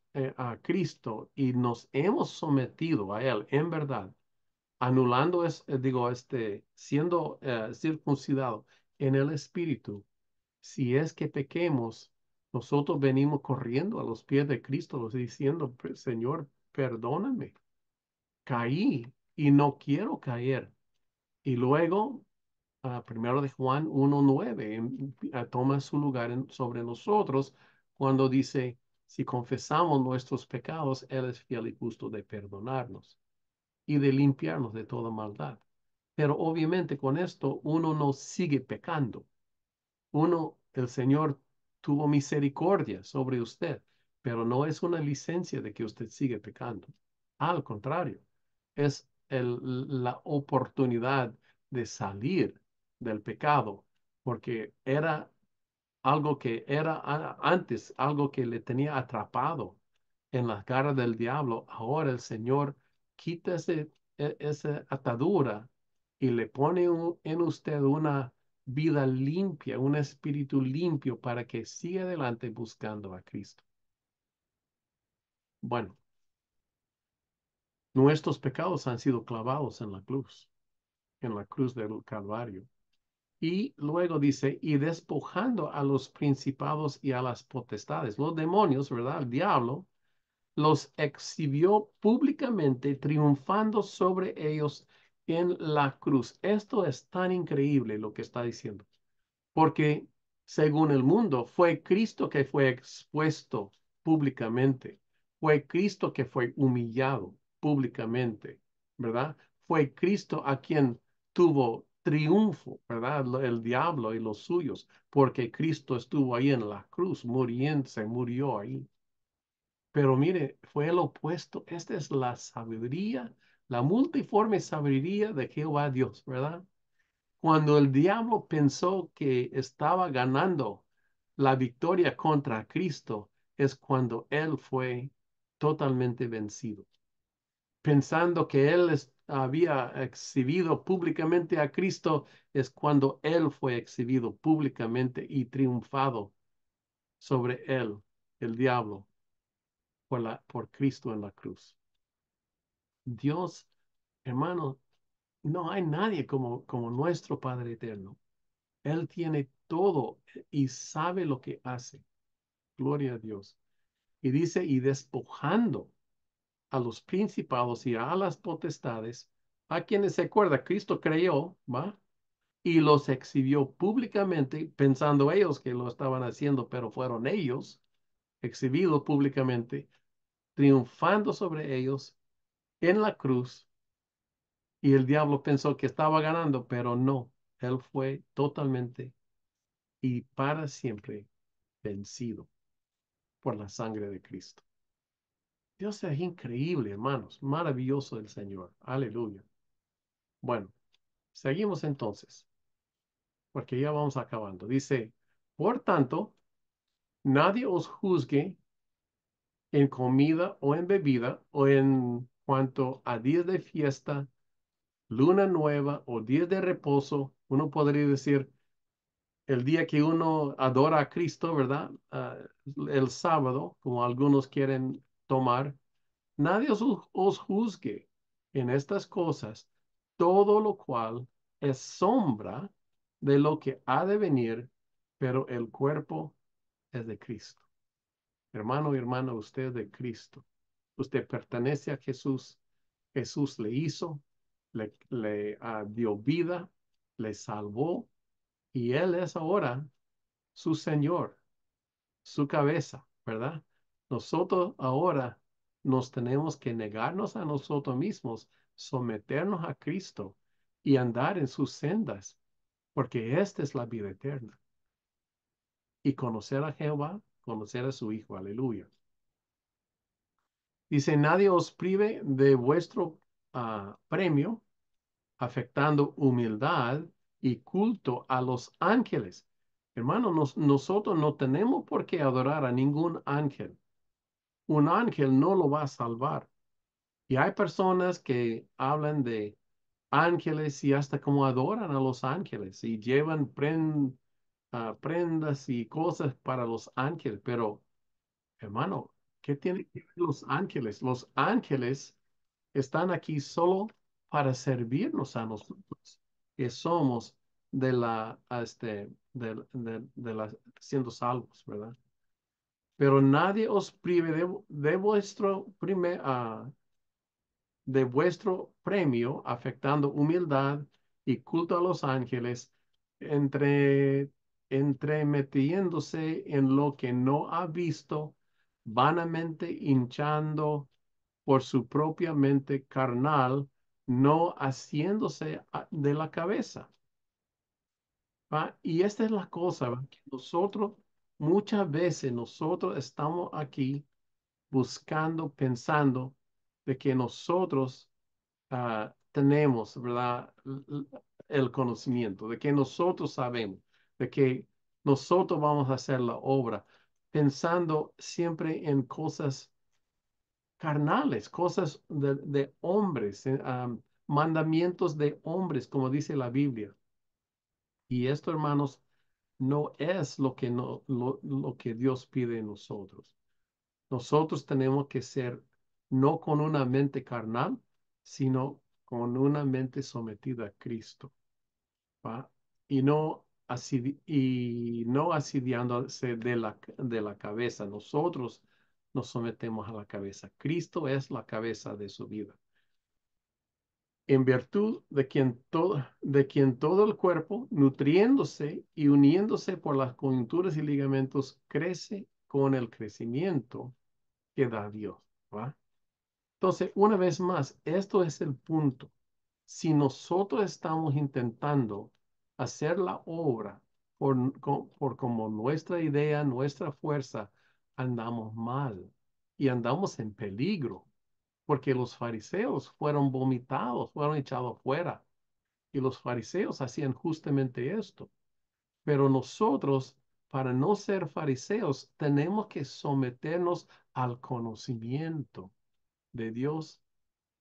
Cristo y nos hemos sometido a Él en verdad, anulando, siendo circuncidado en el Espíritu, si es que pequemos, nosotros venimos corriendo a los pies de Cristo, diciendo, Señor, perdóname, caí y no quiero caer. Y luego, primero de Juan 1:9, toma su lugar sobre nosotros cuando dice, si confesamos nuestros pecados, Él es fiel y justo de perdonarnos y de limpiarnos de toda maldad. Pero obviamente con esto uno no sigue pecando. El Señor tuvo misericordia sobre usted, pero no es una licencia de que usted sigue pecando. Al contrario, es la oportunidad de salir del pecado, porque era algo que era antes, algo que le tenía atrapado en las garras del diablo. Ahora el Señor quita esa atadura y le pone en usted una vida limpia, un espíritu limpio para que siga adelante buscando a Cristo. Bueno, nuestros pecados han sido clavados en la cruz del Calvario. Y luego dice, y despojando a los principados y a las potestades, los demonios, ¿verdad? El diablo, los exhibió públicamente, triunfando sobre ellos en la cruz. Esto es tan increíble lo que está diciendo, porque según el mundo, fue Cristo que fue expuesto públicamente, fue Cristo que fue humillado públicamente, ¿verdad? Fue Cristo a quien tuvo triunfo, ¿verdad? El diablo y los suyos, porque Cristo estuvo ahí en la cruz, muriendo, se murió ahí. Pero mire, fue el opuesto. Esta es la sabiduría, la multiforme sabiduría de Jehová Dios, ¿verdad? Cuando el diablo pensó que estaba ganando la victoria contra Cristo, es cuando él fue totalmente vencido. Pensando que él había exhibido públicamente a Cristo, es cuando él fue exhibido públicamente y triunfado sobre él, el diablo, por Cristo en la cruz. Dios, hermano, no hay nadie como nuestro Padre eterno. Él tiene todo y sabe lo que hace. Gloria a Dios. Y dice, y despojando a los principados y a las potestades, a quienes se acuerda, Cristo creyó, ¿va? Y los exhibió públicamente, pensando ellos que lo estaban haciendo, pero fueron ellos exhibidos públicamente, triunfando sobre ellos en la cruz. Y el diablo pensó que estaba ganando, pero no. Él fue totalmente y para siempre vencido por la sangre de Cristo. Dios es increíble, hermanos, maravilloso el Señor. Aleluya. Bueno, Seguimos entonces, porque ya vamos acabando. Dice, por tanto, nadie os juzgue en comida o en bebida o en cuanto a días de fiesta, luna nueva o días de reposo. Uno podría decir el día que uno adora a Cristo, ¿verdad? El sábado, como algunos quieren tomar. Nadie os juzgue en estas cosas, todo lo cual es sombra de lo que ha de venir, pero el cuerpo es de Cristo. Hermano y hermana, usted es de Cristo. Usted pertenece a Jesús. Jesús le hizo, le dio vida, le salvó y Él es ahora su Señor, su cabeza, ¿verdad? Nosotros ahora nos tenemos que negarnos a nosotros mismos, someternos a Cristo y andar en sus sendas, porque esta es la vida eterna. Y conocer a Jehová, conocer a su Hijo, aleluya. Dice, nadie os prive de vuestro premio, afectando humildad y culto a los ángeles. Hermano, nosotros no tenemos por qué adorar a ningún ángel. Un ángel no lo va a salvar. Y hay personas que hablan de ángeles y hasta como adoran a los ángeles y llevan prendas y cosas para los ángeles. Pero, hermano, ¿qué tienen que ver los ángeles? Los ángeles están aquí solo para servirnos a nosotros, que somos de la, siendo salvos, ¿verdad? Pero nadie os prive de de vuestro premio, afectando humildad y culto a los ángeles, entre, entremetiéndose en lo que no ha visto, vanamente hinchando por su propia mente carnal, no haciéndose de la cabeza. ¿Va? Y esta es la cosa, ¿va? Que nosotros, muchas veces nosotros estamos aquí buscando, pensando de que nosotros tenemos, ¿verdad? El conocimiento, de que nosotros sabemos, de que nosotros vamos a hacer la obra, pensando siempre en cosas carnales, cosas de hombres, mandamientos de hombres, como dice la Biblia. Y esto, hermanos, no es lo que, no, lo que Dios pide en nosotros. Nosotros tenemos que ser no con una mente carnal, sino con una mente sometida a Cristo, ¿va? Y no asidiándose de la cabeza. Nosotros nos sometemos a la cabeza. Cristo es la cabeza de su vida. En virtud de quien todo el cuerpo, nutriéndose y uniéndose por las coyunturas y ligamentos, crece con el crecimiento que da Dios, ¿va? Entonces, una vez más, esto es el punto. Si nosotros estamos intentando hacer la obra por como nuestra idea, nuestra fuerza, andamos mal y andamos en peligro, porque los fariseos fueron vomitados, fueron echados fuera, y los fariseos hacían justamente esto. Pero nosotros, para no ser fariseos, tenemos que someternos al conocimiento de Dios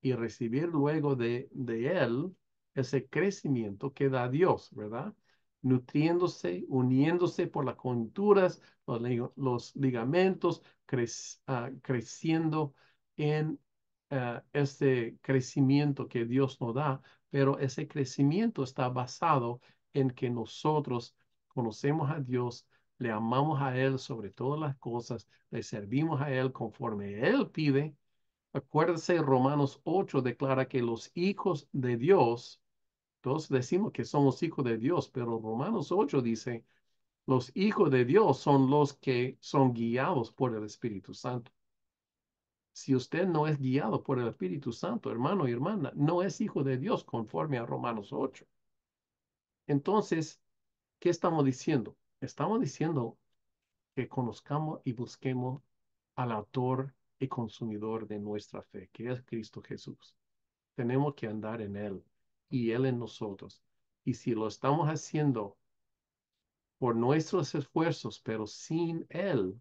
y recibir luego de Él ese crecimiento que da Dios, ¿verdad? Nutriéndose, uniéndose por las coyunturas, los ligamentos, creciendo en este crecimiento que Dios nos da, pero ese crecimiento está basado en que nosotros conocemos a Dios, le amamos a Él sobre todas las cosas, le servimos a Él conforme Él pide. Acuérdese, Romanos 8 declara que los hijos de Dios, todos decimos que somos hijos de Dios, pero Romanos 8 dice, los hijos de Dios son los que son guiados por el Espíritu Santo. Si usted no es guiado por el Espíritu Santo, hermano y hermana, no es hijo de Dios conforme a Romanos 8. Entonces, ¿qué estamos diciendo? Estamos diciendo que conozcamos y busquemos al autor y consumidor de nuestra fe, que es Cristo Jesús. Tenemos que andar en Él. y Él en nosotros. Y si lo estamos haciendo por nuestros esfuerzos, pero sin Él,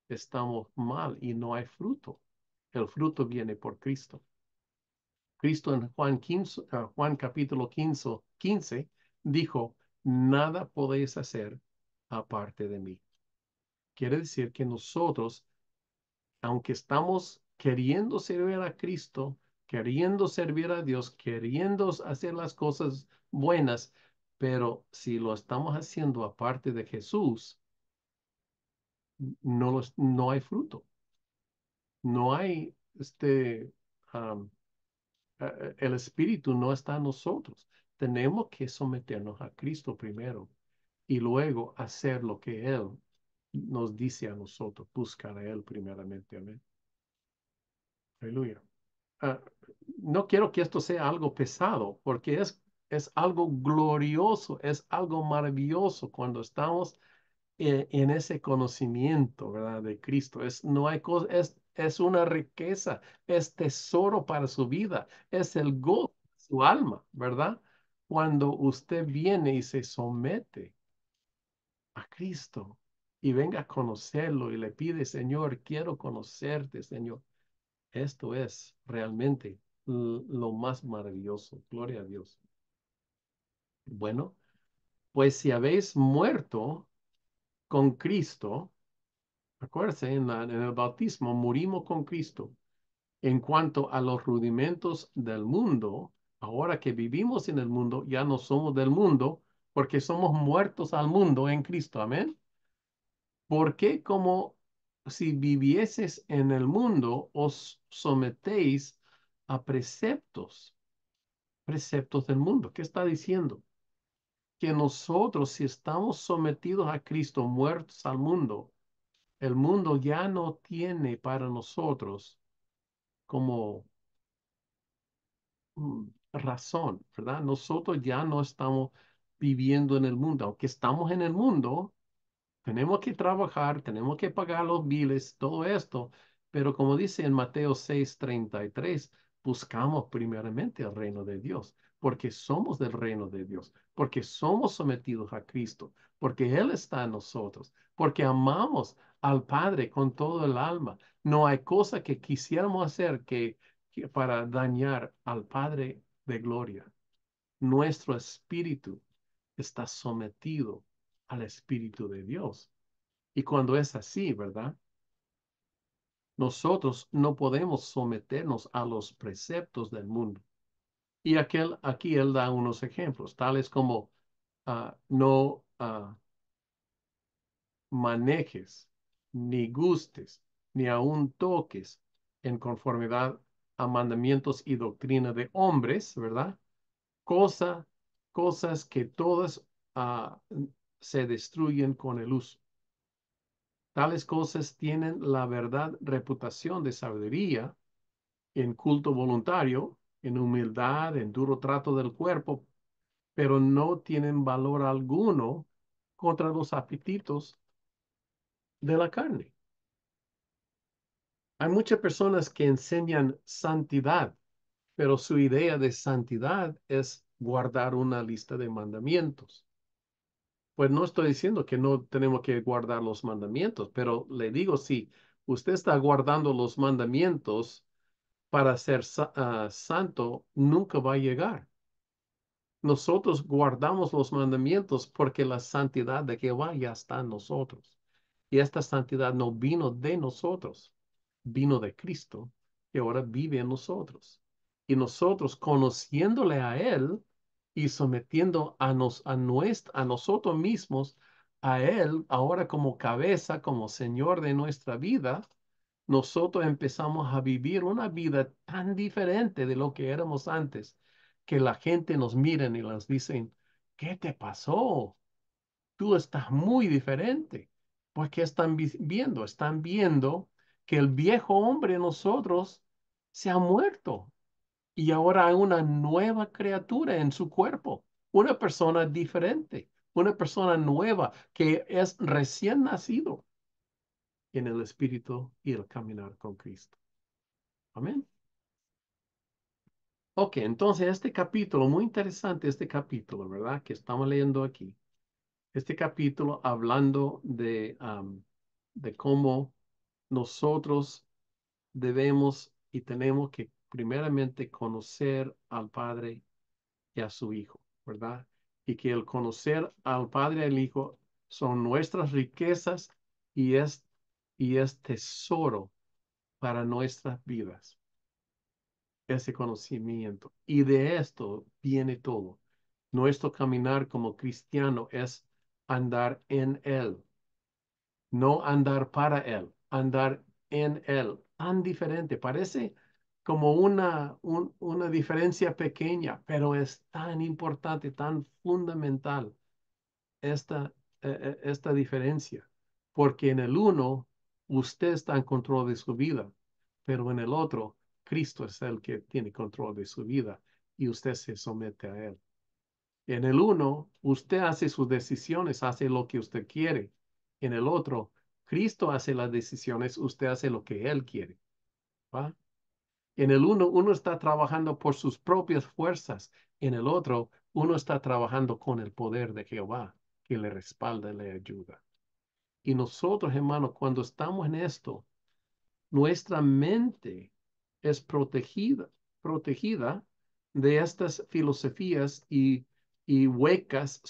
estamos mal y no hay fruto. El fruto viene por Cristo. Cristo en Juan capítulo 15 dijo, nada podéis hacer aparte de mí. Quiere decir que nosotros, aunque estamos queriendo servir a Cristo, queriendo servir a Dios, queriendo hacer las cosas buenas, pero si lo estamos haciendo aparte de Jesús, no hay fruto. No hay um, el Espíritu no está en nosotros. Tenemos que someternos a Cristo primero y luego hacer lo que Él nos dice a nosotros, buscar a Él primeramente. Amén. Aleluya. Ah, no quiero que esto sea algo pesado, porque es algo glorioso, es algo maravilloso cuando estamos en ese conocimiento, ¿verdad? De Cristo. No hay cosa, es una riqueza, es tesoro para su vida, es el gozo de su alma, ¿verdad? Cuando usted viene y se somete a Cristo y venga a conocerlo y le pide, Señor, quiero conocerte, Señor. Esto es realmente lo más maravilloso. Gloria a Dios. Bueno, pues si habéis muerto con Cristo, acuérdense, en el bautismo morimos con Cristo. En cuanto a los rudimentos del mundo, ahora que vivimos en el mundo, ya no somos del mundo, porque somos muertos al mundo en Cristo. Amén. Porque como si vivieses en el mundo, os sometéis a preceptos del mundo. ¿Qué está diciendo? Que nosotros, si estamos sometidos a Cristo, muertos al mundo, el mundo ya no tiene para nosotros como razón, ¿verdad? Nosotros ya no estamos viviendo en el mundo, aunque estamos en el mundo, tenemos que trabajar, tenemos que pagar los biles, todo esto, pero como dice en Mateo 6:33, buscamos primeramente el reino de Dios, porque somos del reino de Dios, porque somos sometidos a Cristo, porque Él está en nosotros, porque amamos al Padre con todo el alma. No hay cosa que quisiéramos hacer para dañar al Padre de gloria. Nuestro espíritu está sometido al Espíritu de Dios. Y cuando es así, ¿verdad? Nosotros no podemos someternos a los preceptos del mundo. Y aquí él da unos ejemplos, tales como no manejes, ni gustes, ni aun toques en conformidad a mandamientos y doctrina de hombres, ¿verdad? Cosa, cosas que todas ah, se destruyen con el uso. Tales cosas tienen la verdad reputación de sabiduría en culto voluntario, en humildad, en duro trato del cuerpo, pero no tienen valor alguno contra los apetitos de la carne. Hay muchas personas que enseñan santidad, pero su idea de santidad es guardar una lista de mandamientos. Pues no estoy diciendo que no tenemos que guardar los mandamientos, pero le digo, si usted está guardando los mandamientos para ser santo, nunca va a llegar. Nosotros guardamos los mandamientos porque la santidad de Jehová ya está en nosotros. Y esta santidad no vino de nosotros, vino de Cristo, que ahora vive en nosotros. Y nosotros conociéndole a Él y sometiendo a nosotros mismos, a Él, ahora como cabeza, como Señor de nuestra vida, nosotros empezamos a vivir una vida tan diferente de lo que éramos antes, que la gente nos miren y nos dicen, ¿qué te pasó? Tú estás muy diferente. Pues, ¿qué están viendo? Están viendo que el viejo hombre en nosotros se ha muerto y ahora hay una nueva criatura en su cuerpo, una persona diferente, una persona nueva que es recién nacido en el espíritu y el caminar con Cristo. Amén. Ok, entonces este capítulo, muy interesante este capítulo, ¿verdad? Que estamos leyendo aquí. Este capítulo hablando de cómo nosotros debemos y tenemos que primeramente conocer al Padre y a su Hijo, ¿verdad? Y que el conocer al Padre y al Hijo son nuestras riquezas y y es tesoro para nuestras vidas, ese conocimiento. Y de esto viene todo. Nuestro caminar como cristiano es andar en Él, no andar para Él, andar en Él. Tan diferente, parece como una diferencia pequeña, pero es tan importante, tan fundamental esta, esta diferencia, porque en el uno usted está en control de su vida, pero en el otro Cristo es el que tiene control de su vida y usted se somete a Él. En el uno, usted hace sus decisiones, hace lo que usted quiere. En el otro, Cristo hace las decisiones, usted hace lo que Él quiere. ¿Va? En el uno, uno está trabajando por sus propias fuerzas. En el otro, uno está trabajando con el poder de Jehová, que le respalda y le ayuda. Y nosotros, hermanos, cuando estamos en esto, nuestra mente es protegida de estas filosofías y huecas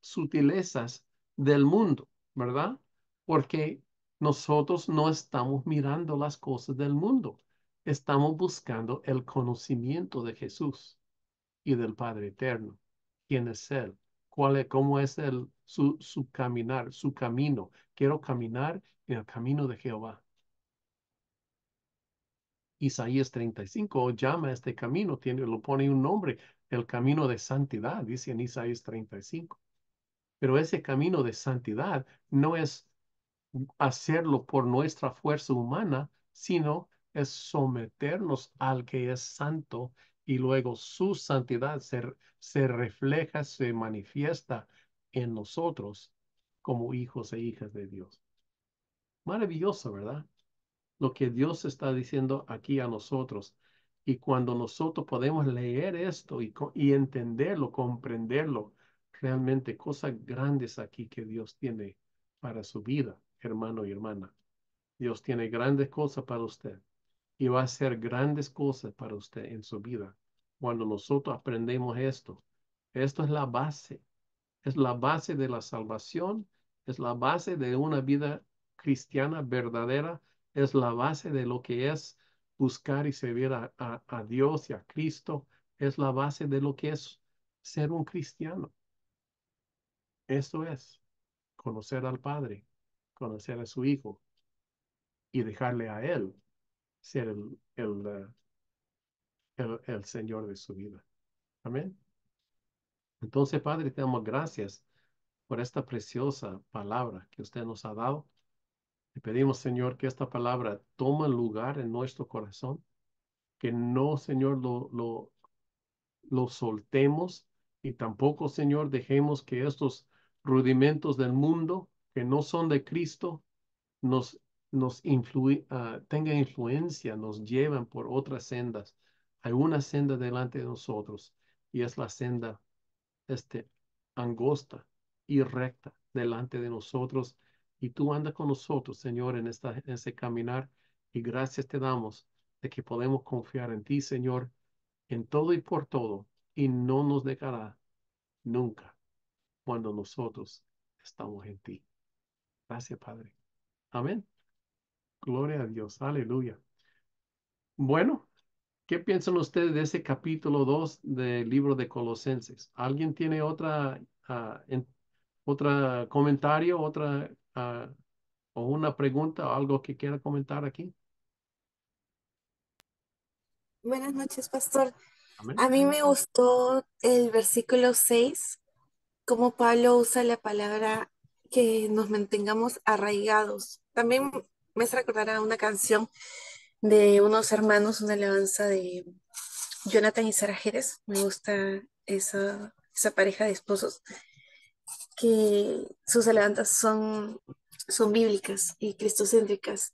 sutilezas del mundo, ¿verdad? Porque nosotros no estamos mirando las cosas del mundo, estamos buscando el conocimiento de Jesús y del Padre Eterno. ¿Quién es Él? ¿Cómo es su caminar, su camino? Quiero caminar en el camino de Jehová. Isaías 35 llama a este camino, lo pone un nombre, el camino de santidad, dice en Isaías 35. Pero ese camino de santidad no es hacerlo por nuestra fuerza humana, sino es someternos al que es santo y luego su santidad se refleja, se manifiesta en nosotros como hijos e hijas de Dios. Maravilloso, ¿verdad? Lo que Dios está diciendo aquí a nosotros. Y cuando nosotros podemos leer esto y entenderlo, comprenderlo, realmente cosas grandes aquí que Dios tiene para su vida, hermano y hermana. Dios tiene grandes cosas para usted y va a hacer grandes cosas para usted en su vida. Cuando nosotros aprendemos esto, esto es la base de la salvación, es la base de una vida cristiana verdadera, es la base de lo que es buscar y servir a Dios y a Cristo, es la base de lo que es ser un cristiano. Esto es conocer al Padre, conocer a su Hijo y dejarle a Él ser el Señor de su vida. Amén. Entonces, Padre, te damos gracias por esta preciosa palabra que usted nos ha dado. Te pedimos, Señor, que esta palabra tome lugar en nuestro corazón, que no, Señor, lo soltemos y tampoco, Señor, dejemos que estos rudimentos del mundo que no son de Cristo nos, tengan influencia, nos llevan por otras sendas. Hay una senda delante de nosotros y es la senda este, angosta y recta delante de nosotros. Y tú andas con nosotros, Señor, en en ese caminar. Y gracias te damos de que podemos confiar en ti, Señor, en todo y por todo. Y no nos dejará nunca cuando nosotros estamos en ti. Gracias, Padre. Amén. Gloria a Dios. Aleluya. Bueno, ¿qué piensan ustedes de ese capítulo 2 del libro de Colosenses? ¿Alguien tiene otra comentario, o una pregunta o algo que quiera comentar aquí? Buenas noches, pastor. Amén. A mí me gustó el versículo 6, cómo Pablo usa la palabra que nos mantengamos arraigados. También me hace recordar a una canción de unos hermanos, una alabanza de Jonathan y Sara Jerez. Me gusta esa pareja de esposos, que sus alabanzas son bíblicas y cristocéntricas.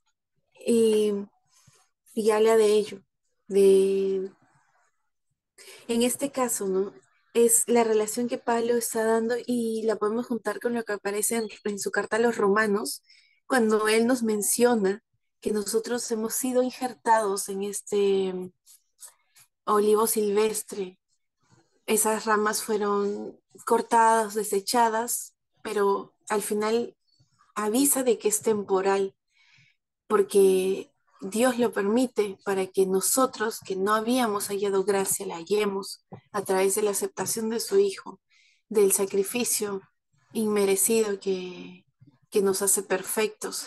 Y, y habla de ello, En este caso, ¿no? Es la relación que Pablo está dando y la podemos juntar con lo que aparece en su carta a los romanos, cuando él nos menciona que nosotros hemos sido injertados en este olivo silvestre. Esas ramas fueron cortadas, desechadas, pero al final avisa de que es temporal, porque Dios lo permite para que nosotros, que no habíamos hallado gracia, la hallemos a través de la aceptación de su Hijo, del sacrificio inmerecido que nos hace perfectos.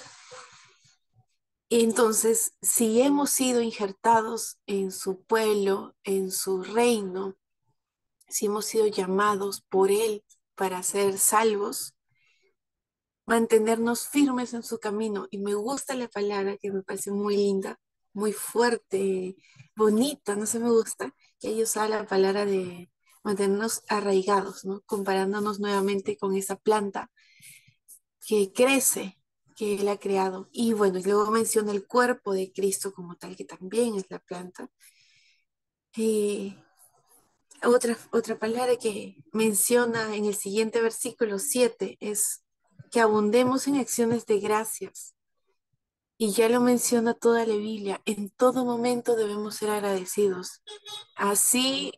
Entonces, si hemos sido injertados en su pueblo, en su reino, si hemos sido llamados por Él para ser salvos, mantenernos firmes en su camino. Y me gusta la palabra que me parece muy linda, muy fuerte, bonita, no sé, me gusta, que ella usa la palabra de mantenernos arraigados, ¿no? Comparándonos nuevamente con esa planta que crece, que Él ha creado. Y bueno, y luego menciona el cuerpo de Cristo como tal, que también es la planta. Y otra palabra que menciona en el siguiente versículo 7 es que abundemos en acciones de gracias. Y ya lo menciona toda la Biblia, en todo momento debemos ser agradecidos. Así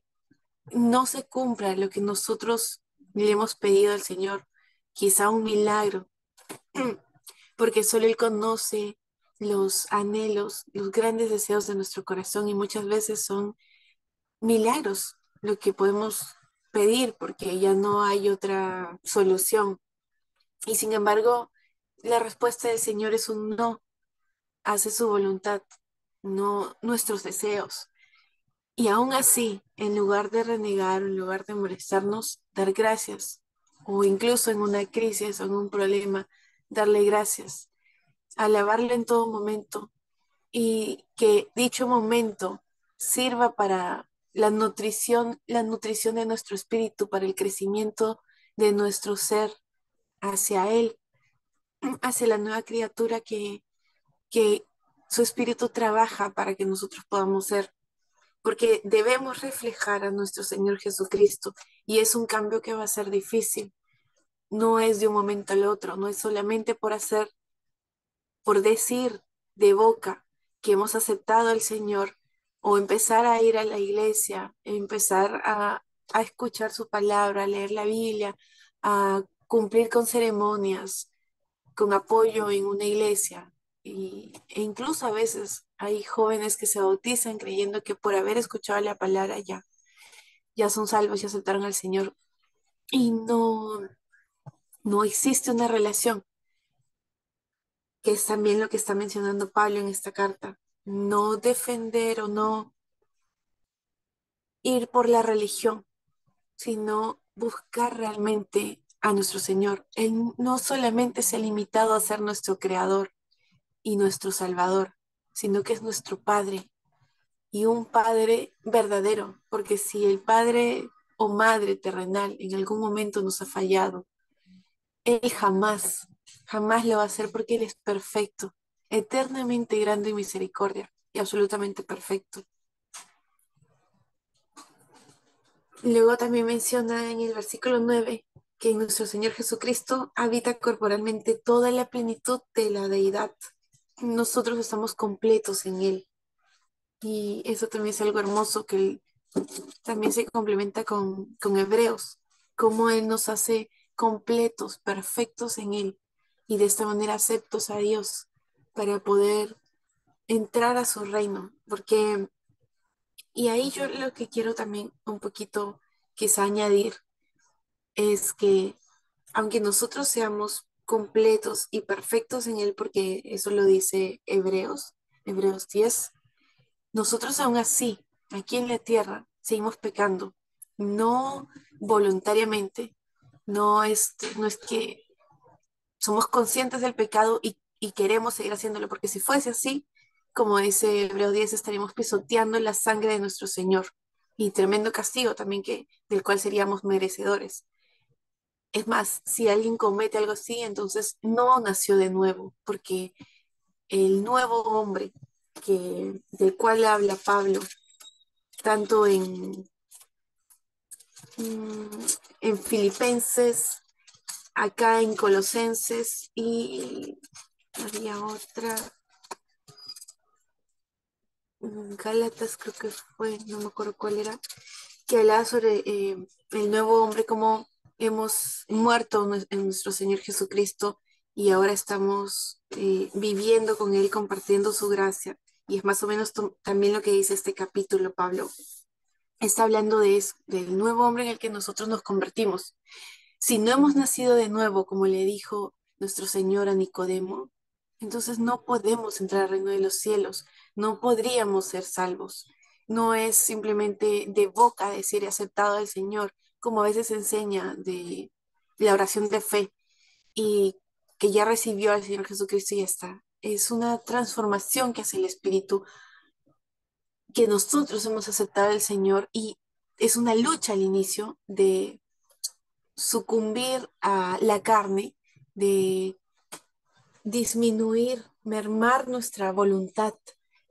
no se cumpla lo que nosotros le hemos pedido al Señor, quizá un milagro, porque solo Él conoce los anhelos, los grandes deseos de nuestro corazón y muchas veces son milagros lo que podemos pedir porque ya no hay otra solución. Y sin embargo, la respuesta del Señor es un no, hace su voluntad, no nuestros deseos. Y aún así, en lugar de renegar, en lugar de molestarnos, dar gracias. O incluso en una crisis o en un problema, darle gracias. Alabarle en todo momento. Y que dicho momento sirva para la nutrición de nuestro espíritu, para el crecimiento de nuestro ser hacia Él, hacia la nueva criatura que su espíritu trabaja para que nosotros podamos ser, porque debemos reflejar a nuestro Señor Jesucristo y es un cambio que va a ser difícil. No es de un momento al otro, no es solamente por hacer, por decir de boca que hemos aceptado al Señor o empezar a ir a la iglesia, empezar a escuchar su palabra, a leer la Biblia, a cumplir con ceremonias, con apoyo en una iglesia. E incluso a veces hay jóvenes que se bautizan creyendo que por haber escuchado la palabra ya son salvos y aceptaron al Señor. Y no existe una relación, que es también lo que está mencionando Pablo en esta carta. No defender o no ir por la religión, sino buscar realmente a nuestro Señor. Él no solamente se ha limitado a ser nuestro creador y nuestro salvador, sino que es nuestro Padre y un Padre verdadero, porque si el Padre o Madre terrenal en algún momento nos ha fallado, Él jamás, jamás lo va a hacer porque Él es perfecto, eternamente grande en misericordia y absolutamente perfecto. Luego también menciona en el versículo 9 que en nuestro Señor Jesucristo habita corporalmente toda la plenitud de la deidad. Nosotros estamos completos en Él. Y eso también es algo hermoso que también se complementa con Hebreos, cómo Él nos hace completos, perfectos en Él, y de esta manera aceptos a Dios para poder entrar a su reino. Porque, y ahí yo lo que quiero también un poquito quizá añadir es que aunque nosotros seamos completos y perfectos en Él, porque eso lo dice Hebreos, Hebreos 10, nosotros aún así, aquí en la tierra, seguimos pecando, no voluntariamente, no es que somos conscientes del pecado y queremos seguir haciéndolo, porque si fuese así, como dice Hebreos 10, estaríamos pisoteando la sangre de nuestro Señor y tremendo castigo también del cual seríamos merecedores. Es más, si alguien comete algo así, entonces no nació de nuevo, porque el nuevo hombre del cual habla Pablo tanto en Filipenses, acá en Colosenses y había otra, Gálatas creo que fue, no me acuerdo cuál era, que hablaba sobre el nuevo hombre, como hemos muerto en nuestro Señor Jesucristo y ahora estamos viviendo con Él, compartiendo su gracia. Y es más o menos también lo que dice este capítulo, Pablo. Está hablando de eso, del nuevo hombre en el que nosotros nos convertimos. Si no hemos nacido de nuevo, como le dijo nuestro Señor a Nicodemo, entonces no podemos entrar al reino de los cielos, no podríamos ser salvos. No es simplemente de boca decir he aceptado al Señor, como a veces se enseña de la oración de fe y que ya recibió al Señor Jesucristo y ya está. Es una transformación que hace el Espíritu, que nosotros hemos aceptado al Señor y es una lucha al inicio de sucumbir a la carne, de disminuir, mermar nuestra voluntad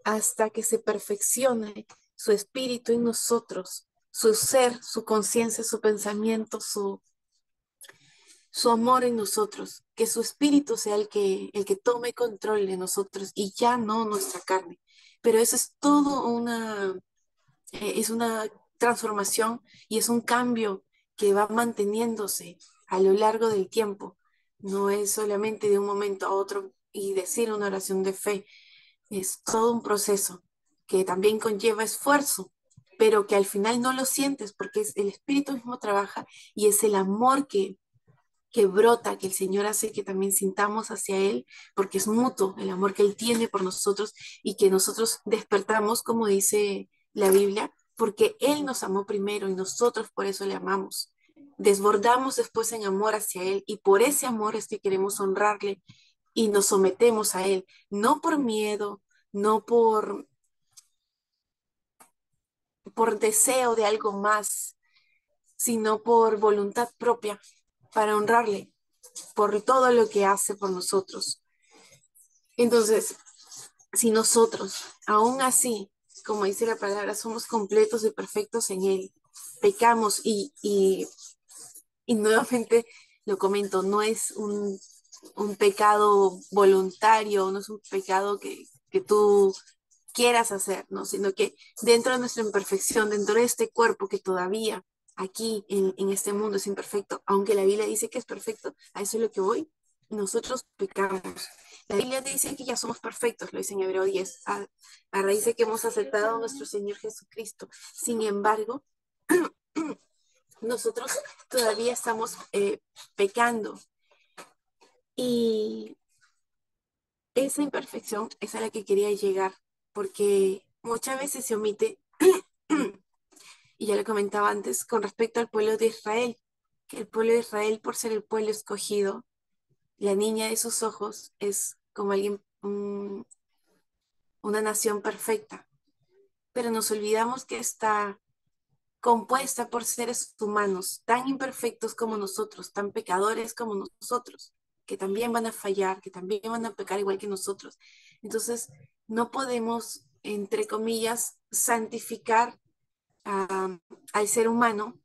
hasta que se perfeccione su espíritu en nosotros, su ser, su conciencia, su pensamiento, su amor en nosotros, que su espíritu sea el que tome control de nosotros y ya no nuestra carne. Pero eso es todo es una transformación y es un cambio que va manteniéndose a lo largo del tiempo. No es solamente de un momento a otro y decir una oración de fe, es todo un proceso que también conlleva esfuerzo, pero que al final no lo sientes porque el Espíritu mismo trabaja y es el amor que brota, que el Señor hace que también sintamos hacia Él, porque es mutuo el amor que Él tiene por nosotros y que nosotros despertamos, como dice la Biblia, porque Él nos amó primero y nosotros por eso le amamos. Desbordamos después en amor hacia Él y por ese amor es que queremos honrarle y nos sometemos a Él, no por miedo, no por deseo de algo más, sino por voluntad propia, para honrarle por todo lo que hace por nosotros. Entonces, si nosotros, aún así, como dice la palabra, somos completos y perfectos en Él, pecamos y nuevamente lo comento, no es un pecado voluntario, no es un pecado que tú quieras hacer, ¿no? Sino que dentro de nuestra imperfección, dentro de este cuerpo que todavía aquí en este mundo es imperfecto, aunque la Biblia dice que es perfecto, a eso es lo que voy, nosotros pecamos. La Biblia dice que ya somos perfectos, lo dice en Hebreo 10, a raíz de que hemos aceptado a nuestro Señor Jesucristo. Sin embargo, nosotros todavía estamos pecando y esa imperfección es a la que quería llegar, porque muchas veces se omite, y ya lo comentaba antes, con respecto al pueblo de Israel, que el pueblo de Israel, por ser el pueblo escogido, la niña de sus ojos es como alguien, una nación perfecta, pero nos olvidamos que está compuesta por seres humanos tan imperfectos como nosotros, tan pecadores como nosotros, que también van a fallar, que también van a pecar igual que nosotros. Entonces, no podemos, entre comillas, santificar al ser humano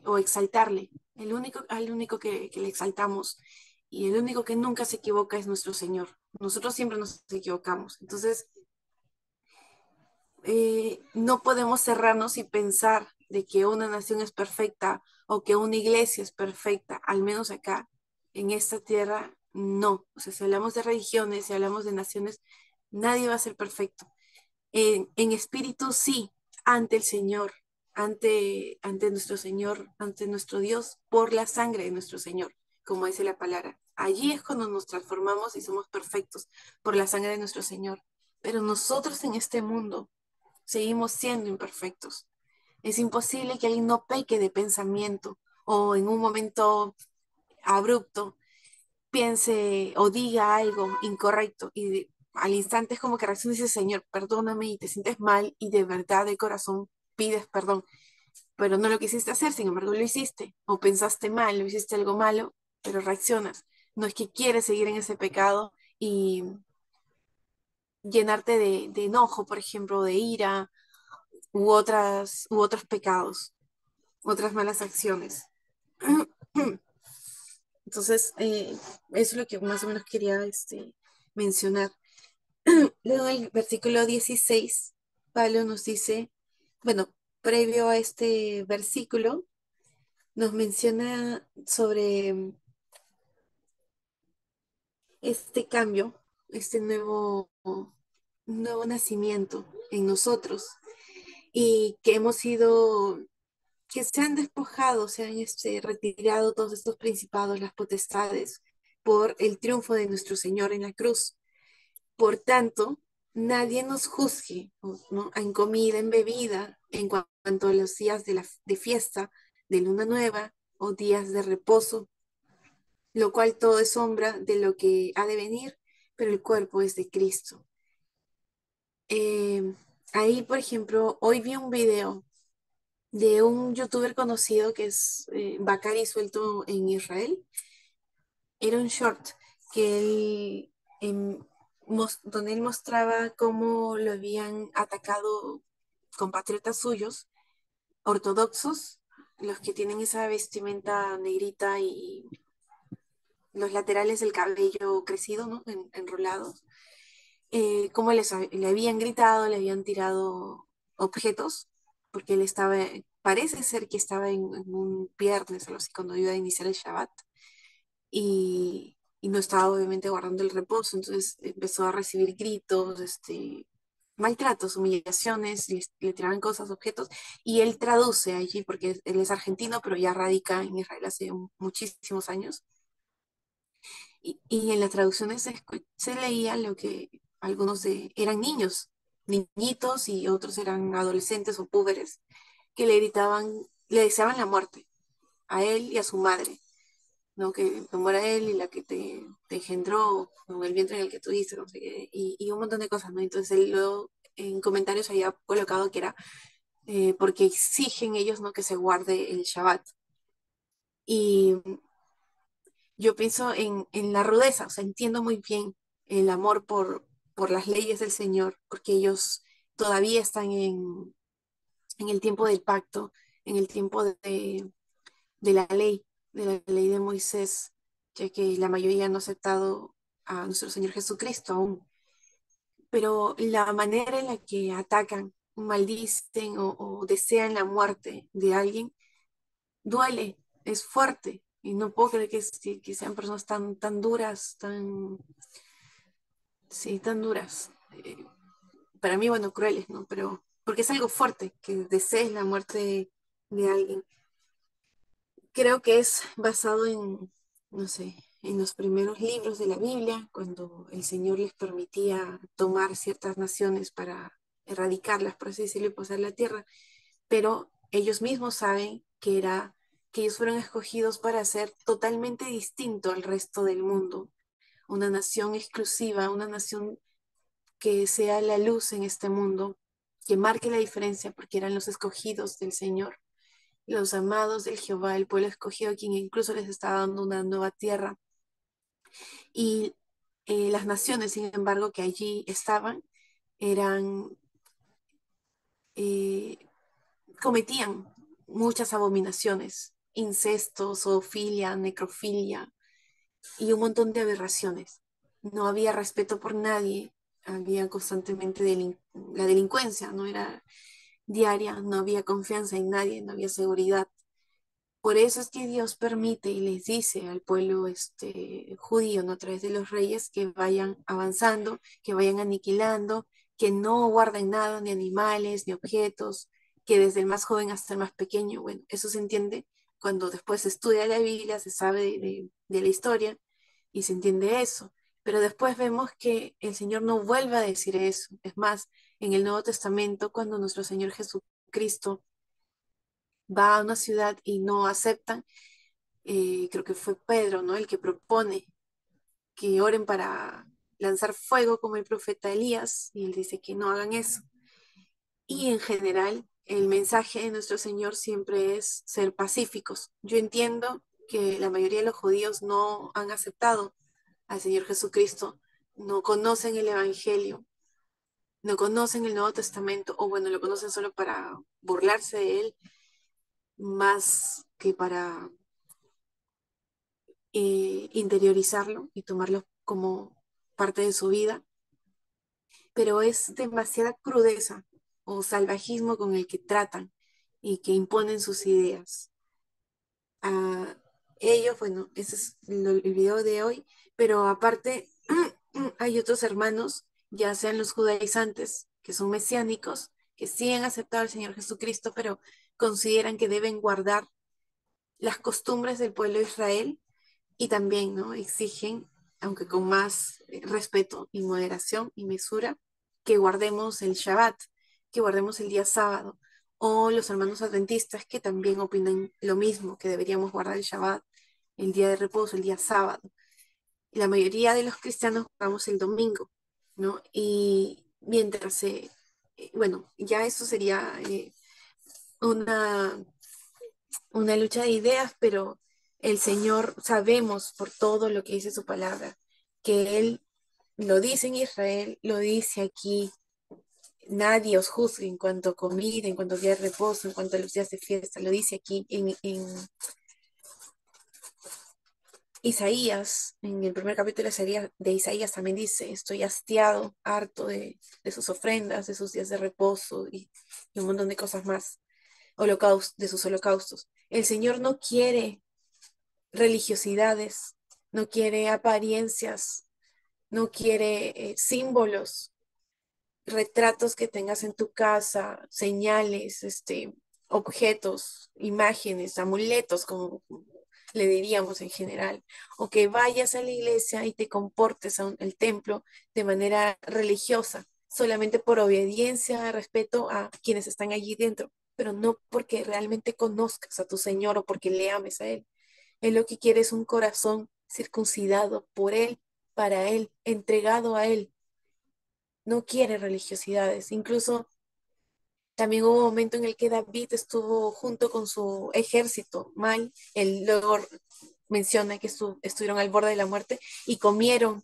o exaltarle. Al único que le exaltamos y el único que nunca se equivoca es nuestro Señor. Nosotros siempre nos equivocamos. Entonces, no podemos cerrarnos y pensar de que una nación es perfecta o que una iglesia es perfecta, al menos acá, en esta tierra, no. O sea, si hablamos de religiones, si hablamos de naciones, nadie va a ser perfecto. En espíritu sí, ante el Señor, ante nuestro Señor, ante nuestro Dios, por la sangre de nuestro Señor, como dice la palabra. Allí es cuando nos transformamos y somos perfectos por la sangre de nuestro Señor. Pero nosotros en este mundo seguimos siendo imperfectos. Es imposible que alguien no peque de pensamiento o en un momento abrupto piense o diga algo incorrecto y al instante es como que reacciona y dice, Señor, perdóname y te sientes mal y de verdad de corazón pides perdón, pero no lo quisiste hacer, sin embargo lo hiciste o pensaste mal, lo hiciste algo malo, pero reaccionas. No es que quieres seguir en ese pecado y llenarte de enojo, por ejemplo, de ira u otros pecados. otras malas acciones. Entonces, eso es lo que más o menos quería mencionar. Luego el versículo 16, Pablo nos dice, bueno, previo a este versículo, nos menciona sobre este cambio, este nuevo nacimiento en nosotros y que hemos sido, que se han despojado, se han retirado todos estos principados, las potestades, por el triunfo de nuestro Señor en la cruz. Por tanto, nadie nos juzgue, ¿no? En comida, en bebida, en cuanto a los días de fiesta, de luna nueva o días de reposo, lo cual todo es sombra de lo que ha de venir, pero el cuerpo es de Cristo. Eh, Ahí, por ejemplo, hoy vi un video de un youtuber conocido que es Bacari suelto en Israel. Era un short que em, donde él mostraba cómo lo habían atacado compatriotas suyos, ortodoxos, los que tienen esa vestimenta negrita y los laterales del cabello crecido, ¿no? Enrolados. Cómo le habían gritado, le habían tirado objetos, porque él estaba, parece ser que estaba en un viernes, algo así, cuando iba a iniciar el Shabbat, y no estaba obviamente guardando el reposo, entonces empezó a recibir gritos, maltratos, humillaciones, le tiraban cosas, objetos, y él traduce allí, porque él es argentino, pero ya radica en Israel hace muchísimos años, y en las traducciones se leía lo que algunos eran niños, niñitos, y otros eran adolescentes o púberes, que le gritaban, le deseaban la muerte a él y a su madre, ¿no? Que no muera él y la que te engendró, con el vientre en el que tuviste, no sé qué, y un montón de cosas, ¿no? Entonces él luego en comentarios había colocado que era porque exigen ellos, ¿no? Que se guarde el Shabbat. Y yo pienso en la rudeza, o sea, entiendo muy bien el amor por las leyes del Señor, porque ellos todavía están en el tiempo del pacto, en el tiempo de la ley, de la ley de Moisés, ya que la mayoría no ha aceptado a nuestro Señor Jesucristo aún. Pero la manera en la que atacan, maldicen o desean la muerte de alguien, duele, es fuerte. Y no puedo creer que sean personas tan duras, sí, tan duras. Para mí, bueno, crueles, ¿no? Pero porque es algo fuerte, que desees la muerte de alguien. Creo que es basado en, no sé, en los primeros libros de la Biblia, cuando el Señor les permitía tomar ciertas naciones para erradicarlas, por así decirlo, y posar la tierra, pero ellos mismos saben que ellos fueron escogidos para ser totalmente distinto al resto del mundo, una nación exclusiva, una nación que sea la luz en este mundo, que marque la diferencia porque eran los escogidos del Señor, los amados del Jehová, el pueblo escogido, quien incluso les está dando una nueva tierra. Y las naciones, sin embargo, que allí estaban, eran, eh, cometían muchas abominaciones, incesto, zoofilia, necrofilia y un montón de aberraciones. No había respeto por nadie, había constantemente la delincuencia, no era diaria, no había confianza en nadie, no había seguridad. Por eso es que Dios permite y les dice al pueblo judío, ¿no? A través de los reyes, que vayan avanzando, que vayan aniquilando, que no guarden nada, ni animales, ni objetos, que desde el más joven hasta el más pequeño, bueno, eso se entiende cuando después se estudia la Biblia, se sabe de la historia y se entiende eso. Pero después vemos que el Señor no vuelve a decir eso. Es más, en el Nuevo Testamento, cuando nuestro Señor Jesucristo va a una ciudad y no aceptan, creo que fue Pedro, ¿no? El que propone que oren para lanzar fuego como el profeta Elías, y él dice que no hagan eso. Y en general, el mensaje de nuestro Señor siempre es ser pacíficos. Yo entiendo que la mayoría de los judíos no han aceptado al Señor Jesucristo, no conocen el Evangelio, no conocen el Nuevo Testamento, o bueno, lo conocen solo para burlarse de él, más que para interiorizarlo y tomarlo como parte de su vida, pero es demasiada crudeza o salvajismo con el que tratan y que imponen sus ideas. A ellos, bueno, ese es el video de hoy, pero aparte hay otros hermanos, ya sean los judaizantes, que son mesiánicos, que sí han aceptado al Señor Jesucristo, pero consideran que deben guardar las costumbres del pueblo de Israel y también, ¿no? Exigen, aunque con más respeto y moderación y mesura, que guardemos el Shabbat, que guardemos el día sábado, o los hermanos adventistas que también opinan lo mismo, que deberíamos guardar el Shabbat, el día de reposo, el día sábado. Y la mayoría de los cristianos guardamos el domingo, ¿no? Y mientras bueno, ya eso sería una una lucha de ideas, pero el Señor sabemos por todo lo que dice su palabra, que Él lo dice en Israel, lo dice aquí. Nadie os juzgue en cuanto a comida, en cuanto a día de reposo, en cuanto a los días de fiesta. Lo dice aquí en Isaías, en el primer capítulo de Isaías también dice, estoy hastiado, harto de sus ofrendas, de sus días de reposo y un montón de cosas más, de sus holocaustos. El Señor no quiere religiosidades, no quiere apariencias, no quiere símbolos, retratos que tengas en tu casa, señales, objetos, imágenes, amuletos, como le diríamos en general, o que vayas a la iglesia y te comportes el templo de manera religiosa, solamente por obediencia, respeto a quienes están allí dentro, pero no porque realmente conozcas a tu Señor o porque le ames a Él. Él lo que quiere es un corazón circuncidado por Él, para Él, entregado a Él. No quiere religiosidades. Incluso también hubo un momento en el que David estuvo junto con su ejército mal. Él luego menciona que estuvieron al borde de la muerte y comieron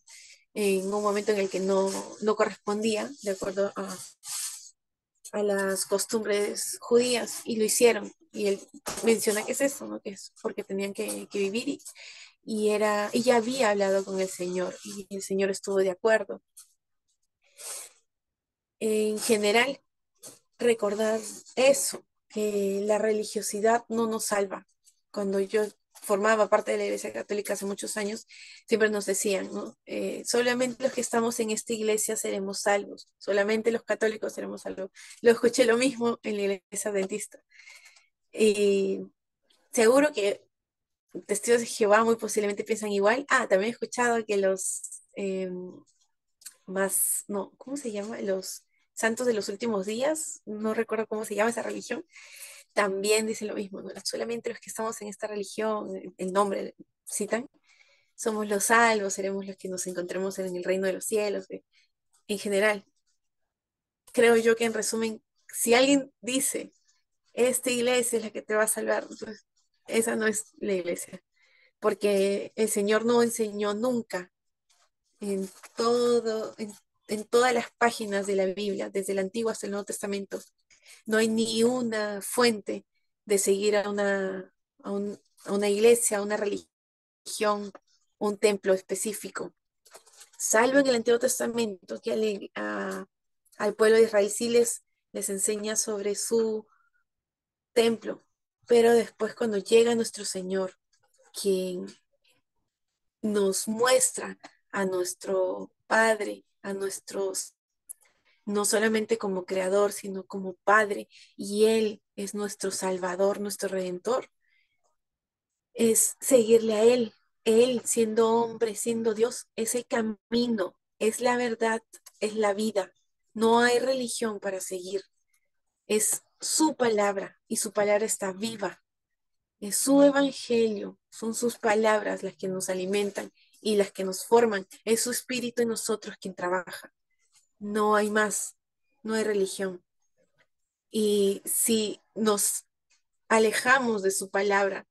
en un momento en el que no correspondía, de acuerdo a las costumbres judías, y lo hicieron. Y él menciona que es eso, ¿no? Que es porque tenían que vivir y ya había hablado con el Señor y el Señor estuvo de acuerdo. En general, recordar eso, que la religiosidad no nos salva. Cuando yo formaba parte de la Iglesia Católica hace muchos años, siempre nos decían, ¿no? Solamente los que estamos en esta iglesia seremos salvos, solamente los católicos seremos salvos. Lo escuché lo mismo en la Iglesia Adventista. Y seguro que testigos de Jehová muy posiblemente piensan igual. Ah, también he escuchado que los no, ¿cómo se llama? Los santos de los últimos días, no recuerdo cómo se llama esa religión, también dicen lo mismo, ¿no? Solamente los que estamos en esta religión, el nombre citan, somos los salvos, seremos los que nos encontremos en el reino de los cielos. En general, creo yo que en resumen, si alguien dice, esta iglesia es la que te va a salvar, entonces esa no es la iglesia, porque el Señor no enseñó nunca en en todas las páginas de la Biblia, desde el Antiguo hasta el Nuevo Testamento, no hay ni una fuente de seguir a una iglesia, a una religión, un templo específico, salvo en el Antiguo Testamento que al pueblo de Israel sí les enseña sobre su templo, pero después cuando llega nuestro Señor, quien nos muestra a nuestro Padre, a nuestros, no solamente como creador, sino como Padre, y Él es nuestro Salvador, nuestro Redentor, es seguirle a Él. Él, siendo hombre, siendo Dios, es el camino, es la verdad, es la vida. No hay religión para seguir. Es su palabra y su palabra está viva. Es su evangelio, son sus palabras las que nos alimentan y las que nos forman. Es su espíritu en nosotros quien trabaja. No hay más, no hay religión. Y si nos alejamos de su palabra,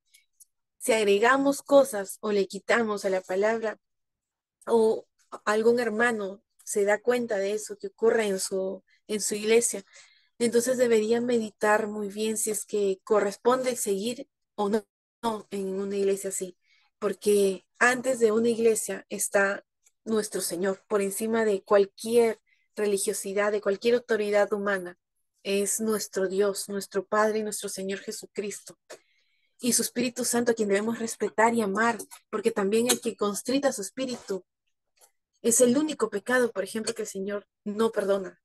si agregamos cosas o le quitamos a la palabra o algún hermano se da cuenta de eso que ocurre en su iglesia, Entonces debería meditar muy bien si es que corresponde seguir o no, no en una iglesia así, porque antes de una iglesia está nuestro Señor, por encima de cualquier religiosidad, de cualquier autoridad humana. Es nuestro Dios, nuestro Padre y nuestro Señor Jesucristo. Y su Espíritu Santo a quien debemos respetar y amar, porque también el que constrita su espíritu es el único pecado, por ejemplo, que el Señor no perdona.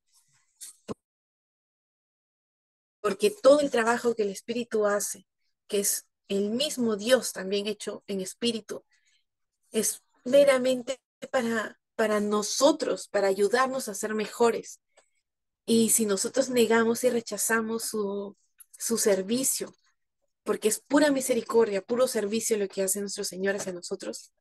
Porque todo el trabajo que el Espíritu hace, que es el mismo Dios también hecho en espíritu, es meramente para nosotros, para ayudarnos a ser mejores. Y si nosotros negamos y rechazamos su servicio, porque es pura misericordia, puro servicio lo que hace nuestro Señor hacia nosotros,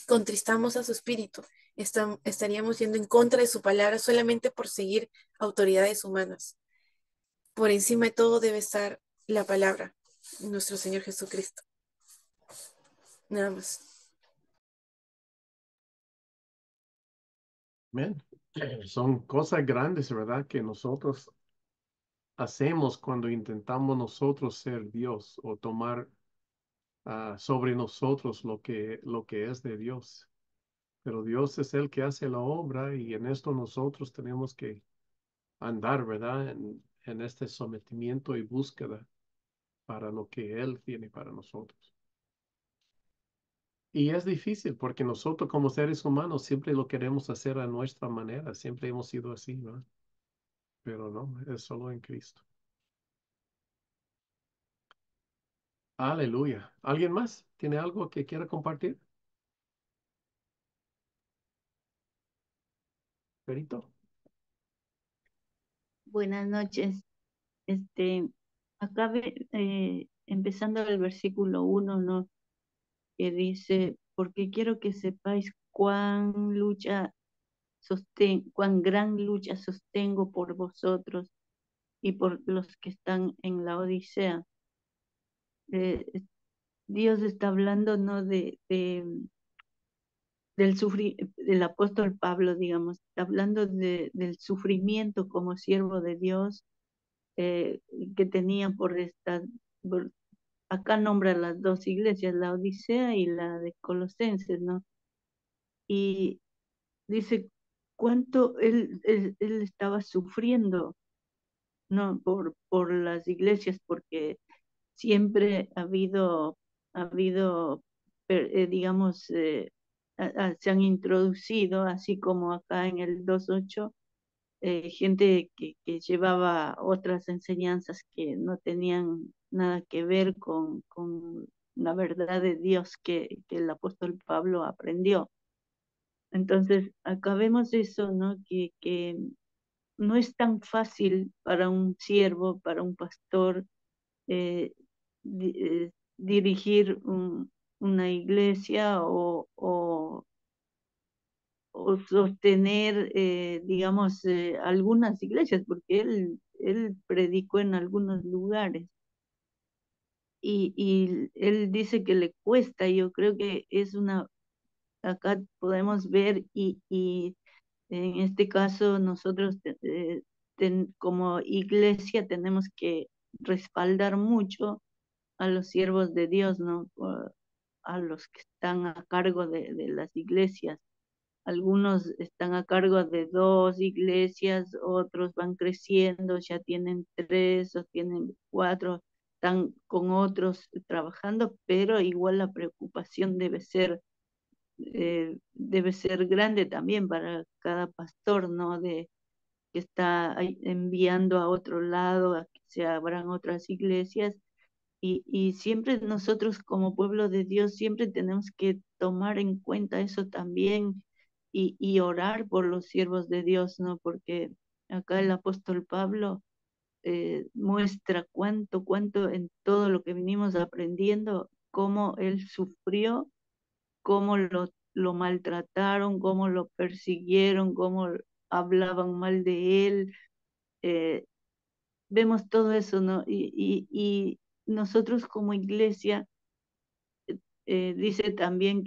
contristamos a su espíritu, estaríamos yendo en contra de su palabra solamente por seguir autoridades humanas. Por encima de todo debe estar la palabra, nuestro Señor Jesucristo. Nada más. Amén. Son cosas grandes, ¿verdad? Que nosotros hacemos cuando intentamos nosotros ser Dios o tomar sobre nosotros lo que es de Dios. Pero Dios es el que hace la obra y en esto nosotros tenemos que andar, ¿verdad? En este sometimiento y búsqueda para lo que Él tiene para nosotros. Y es difícil porque nosotros como seres humanos siempre lo queremos hacer a nuestra manera, siempre hemos sido así, ¿verdad? Pero no, es solo en Cristo. Aleluya. ¿Alguien más tiene algo que quiera compartir? Perito. Buenas noches. Este, acá empezando el versículo 1, ¿no? Que dice, porque quiero que sepáis cuán gran lucha sostengo por vosotros y por los que están en la Odisea. Dios está hablando, ¿no? Del apóstol Pablo, digamos, está hablando del sufrimiento como siervo de Dios, eh, que tenía por- acá nombra las dos iglesias, la Odisea y la de Colosenses, ¿no? Y dice cuánto él estaba sufriendo, ¿no? Por las iglesias, porque siempre ha habido, digamos, se han introducido, así como acá en el 2.8, gente que llevaba otras enseñanzas que no tenían nada que ver con la verdad de Dios que el apóstol Pablo aprendió. Entonces, acá vemos eso, ¿no? Que no es tan fácil para un siervo, para un pastor, eh, dirigir una iglesia o sostener, digamos, algunas iglesias, porque él predicó en algunos lugares y él dice que le cuesta. Yo creo que acá podemos ver y en este caso nosotros como iglesia tenemos que respaldar mucho a los siervos de Dios, ¿no? A los que están a cargo de las iglesias. Algunos están a cargo de dos iglesias, otros van creciendo, ya tienen tres o tienen cuatro, están con otros trabajando, pero igual la preocupación debe ser grande también para cada pastor, ¿no? Que está enviando a otro lado, a que se abran otras iglesias. Y siempre nosotros como pueblo de Dios, siempre tenemos que tomar en cuenta eso también y orar por los siervos de Dios, ¿no? Porque acá el apóstol Pablo muestra cuánto en todo lo que venimos aprendiendo, cómo él sufrió, cómo lo maltrataron, cómo lo persiguieron, cómo hablaban mal de él. eh, Vemos todo eso, ¿no? Y nosotros como iglesia, dice también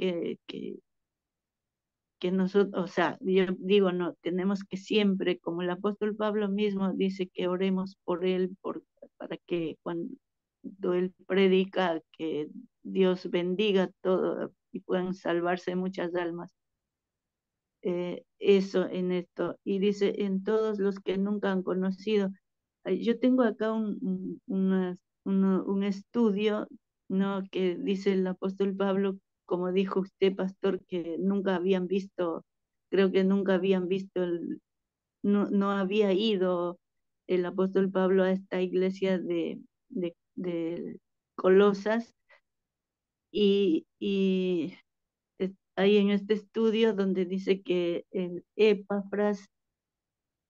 que nosotros, o sea, yo digo, no, tenemos que siempre, como el apóstol Pablo mismo dice que oremos por él, para que cuando él predica, que Dios bendiga todo y puedan salvarse muchas almas. Eso en esto. Y dice, en todos los que nunca han conocido. Yo tengo acá un estudio, ¿no? Que dice el apóstol Pablo, como dijo usted, pastor, que nunca habían visto, creo que nunca habían visto, no había ido el apóstol Pablo a esta iglesia de Colosas, y hay en este estudio donde dice que el Epafras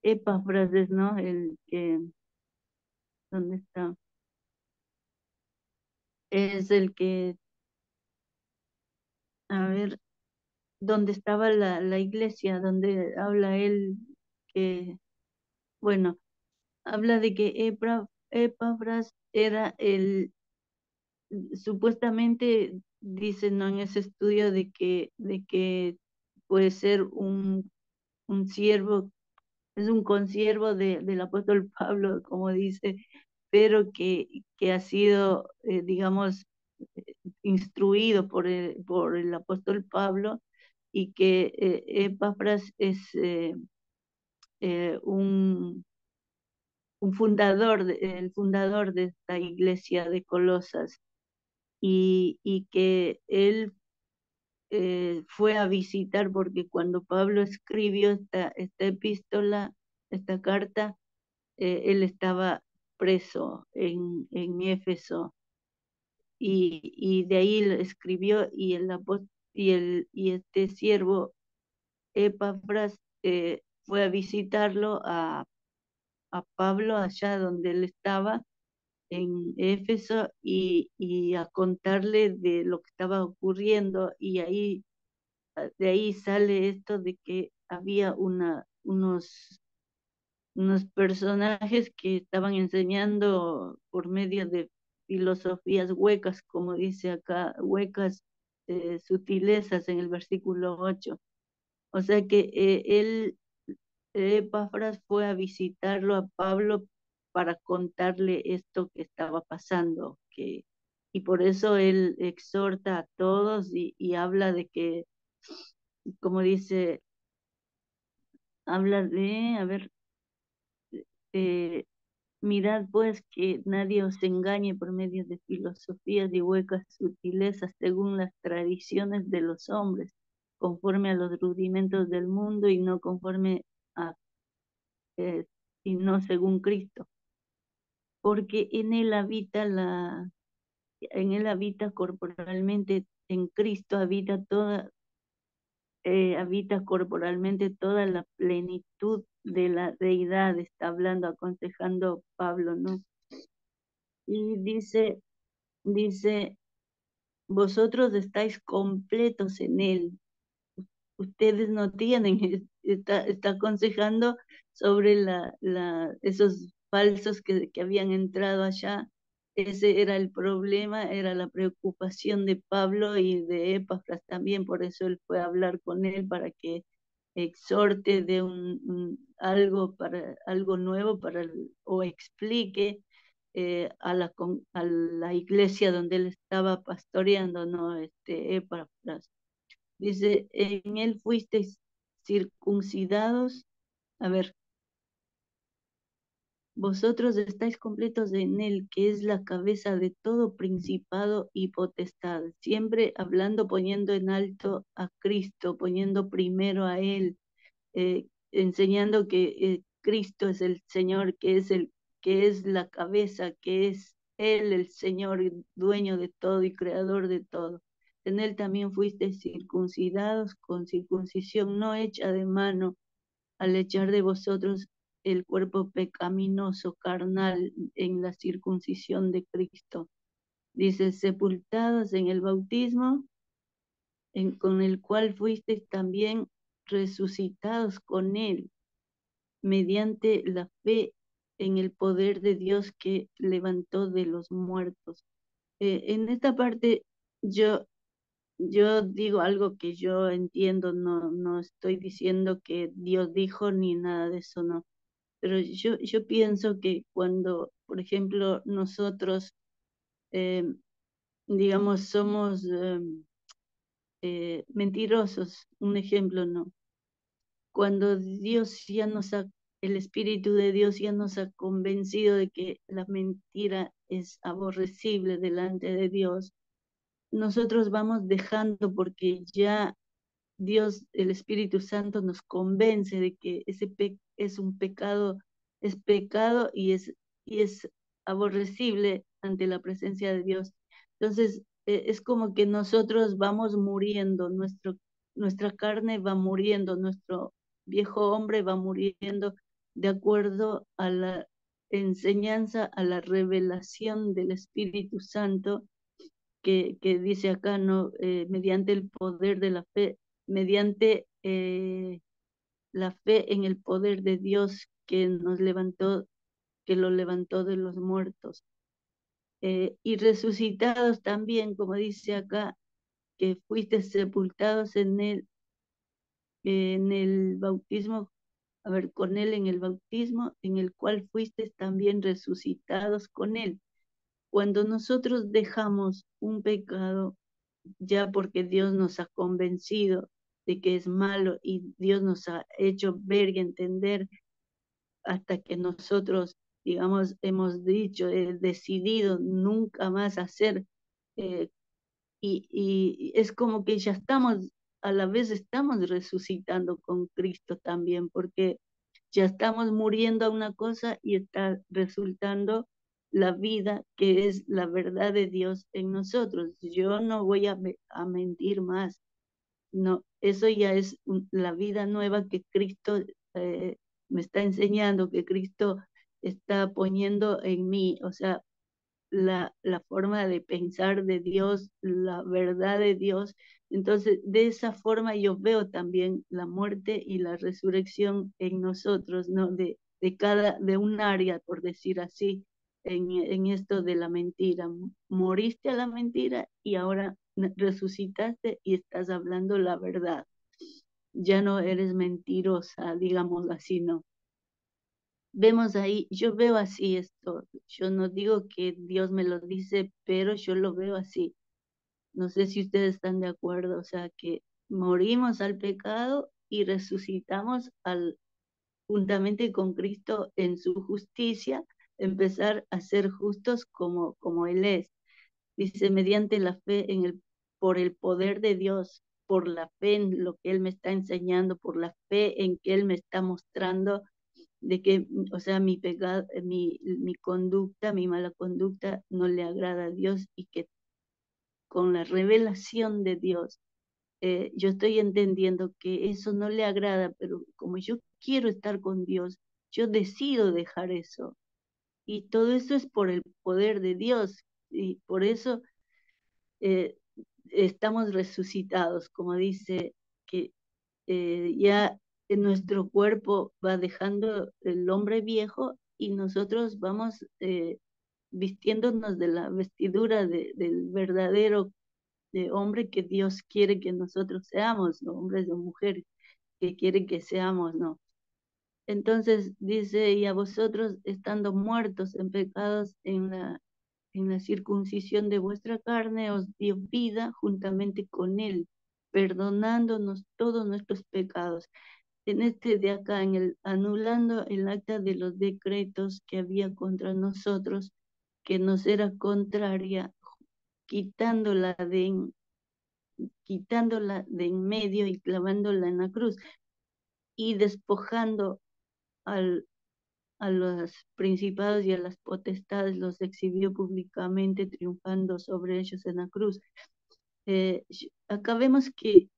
es, ¿no? El que, ¿dónde está? Es el que, a ver, donde estaba la iglesia, donde habla él, que, bueno, habla de que Epafras era supuestamente dicen, ¿no? En ese estudio de que puede ser un siervo, es un consiervo del apóstol Pablo, como dice, pero que ha sido, digamos, instruido por el apóstol Pablo, y que Epafras es el fundador de esta iglesia de Colosas, y que él fue a visitar, porque cuando Pablo escribió esta epístola, esta carta, él estaba preso en Éfeso, y de ahí lo escribió, y este siervo Epafras fue a visitarlo a Pablo allá donde él estaba en Éfeso, y a contarle de lo que estaba ocurriendo, y de ahí sale esto de que había unos personajes que estaban enseñando por medio de filosofías huecas, como dice acá, huecas, sutilezas en el versículo 8. O sea que Epafras fue a visitarlo a Pablo para contarle esto que estaba pasando, y por eso él exhorta a todos, y habla de que, como dice, habla de, a ver, eh, mirad pues que nadie os engañe por medio de filosofías y huecas sutilezas según las tradiciones de los hombres, conforme a los rudimentos del mundo, y no conforme a, eh, y no según Cristo, porque en él habita corporalmente, en Cristo habita corporalmente toda la plenitud de la deidad, está hablando, aconsejando Pablo, ¿no? Y dice, vosotros estáis completos en él, ustedes no tienen, está aconsejando sobre esos falsos que habían entrado allá. Ese era el problema, era la preocupación de Pablo y de Epafras también, por eso él fue a hablar con él para que exhorte de algo nuevo, o explique a la iglesia donde él estaba pastoreando, ¿no? Epafras. Dice, en él fuisteis circuncidados. A ver, vosotros estáis completos en él, que es la cabeza de todo principado y potestad. Siempre hablando, poniendo en alto a Cristo, poniendo primero a él, enseñando que Cristo es el Señor, que es la cabeza, que es él el Señor, dueño de todo y creador de todo. En él también fuisteis circuncidados con circuncisión no hecha de mano, al echar de vosotros el cuerpo pecaminoso carnal en la circuncisión de Cristo. Dice, sepultados en el bautismo, con el cual fuisteis también resucitados con él, mediante la fe en el poder de Dios que levantó de los muertos. En esta parte yo yo digo algo que yo entiendo, no estoy diciendo que Dios dijo ni nada de eso, no. Pero yo pienso que cuando, por ejemplo, nosotros, eh, digamos, somos mentirosos, un ejemplo, ¿no? Cuando Dios ya nos ha, el Espíritu de Dios ya nos ha convencido de que la mentira es aborrecible delante de Dios, nosotros vamos dejando porque ya Dios, el Espíritu Santo, nos convence de que es un pecado, es pecado y es aborrecible ante la presencia de Dios. Entonces, es como que nosotros vamos muriendo, nuestra carne va muriendo, nuestro viejo hombre va muriendo de acuerdo a la enseñanza, a la revelación del Espíritu Santo que dice acá, ¿no? Mediante el poder de la fe, mediante la fe en el poder de Dios que nos levantó, que lo levantó de los muertos. Y resucitados también, como dice acá, que fuiste sepultados en el bautismo, a ver, con él en el bautismo, en el cual fuiste también resucitados con él. Cuando nosotros dejamos un pecado, ya porque Dios nos ha convencido de que es malo y Dios nos ha hecho ver y entender hasta que nosotros, digamos, hemos dicho, decidido nunca más hacer, eh, y es como que ya estamos, a la vez estamos resucitando con Cristo también, porque ya estamos muriendo a una cosa y está resultando la vida que es la verdad de Dios en nosotros. Yo no voy a mentir más, no, eso ya es la vida nueva que Cristo me está enseñando, que Cristo está poniendo en mí, o sea, la forma de pensar de Dios, la verdad de Dios. Entonces, de esa forma yo veo también la muerte y la resurrección en nosotros, ¿no? De un área, por decir así, en esto de la mentira. Moriste a la mentira y ahora resucitaste y estás hablando la verdad. Ya no eres mentirosa, digámoslo así, ¿no? Vemos ahí, yo veo así esto, yo no digo que Dios me lo dice, pero yo lo veo así. No sé si ustedes están de acuerdo, o sea, que morimos al pecado y resucitamos juntamente con Cristo en su justicia, empezar a ser justos como Él es. Dice, mediante la fe por el poder de Dios, por la fe en lo que Él me está enseñando, por la fe en que Él me está mostrando de que, o sea, mi pecado, mi conducta, mi mala conducta no le agrada a Dios y que con la revelación de Dios, yo estoy entendiendo que eso no le agrada, pero como yo quiero estar con Dios, yo decido dejar eso. Y todo eso es por el poder de Dios. Y por eso eh, estamos resucitados, como dice que ya en nuestro cuerpo va dejando el hombre viejo y nosotros vamos vistiéndonos de la vestidura del verdadero hombre que Dios quiere que nosotros seamos, ¿no? Hombres o mujeres que quiere que seamos, ¿no? Entonces dice, y a vosotros estando muertos en pecados en la circuncisión de vuestra carne, os dio vida juntamente con él, perdonándonos todos nuestros pecados. En este de acá, anulando el acta de los decretos que había contra nosotros, que nos era contraria, quitándola quitándola de en medio y clavándola en la cruz, y despojando al, a los principados y a las potestades, los exhibió públicamente, triunfando sobre ellos en la cruz. Acá vemos que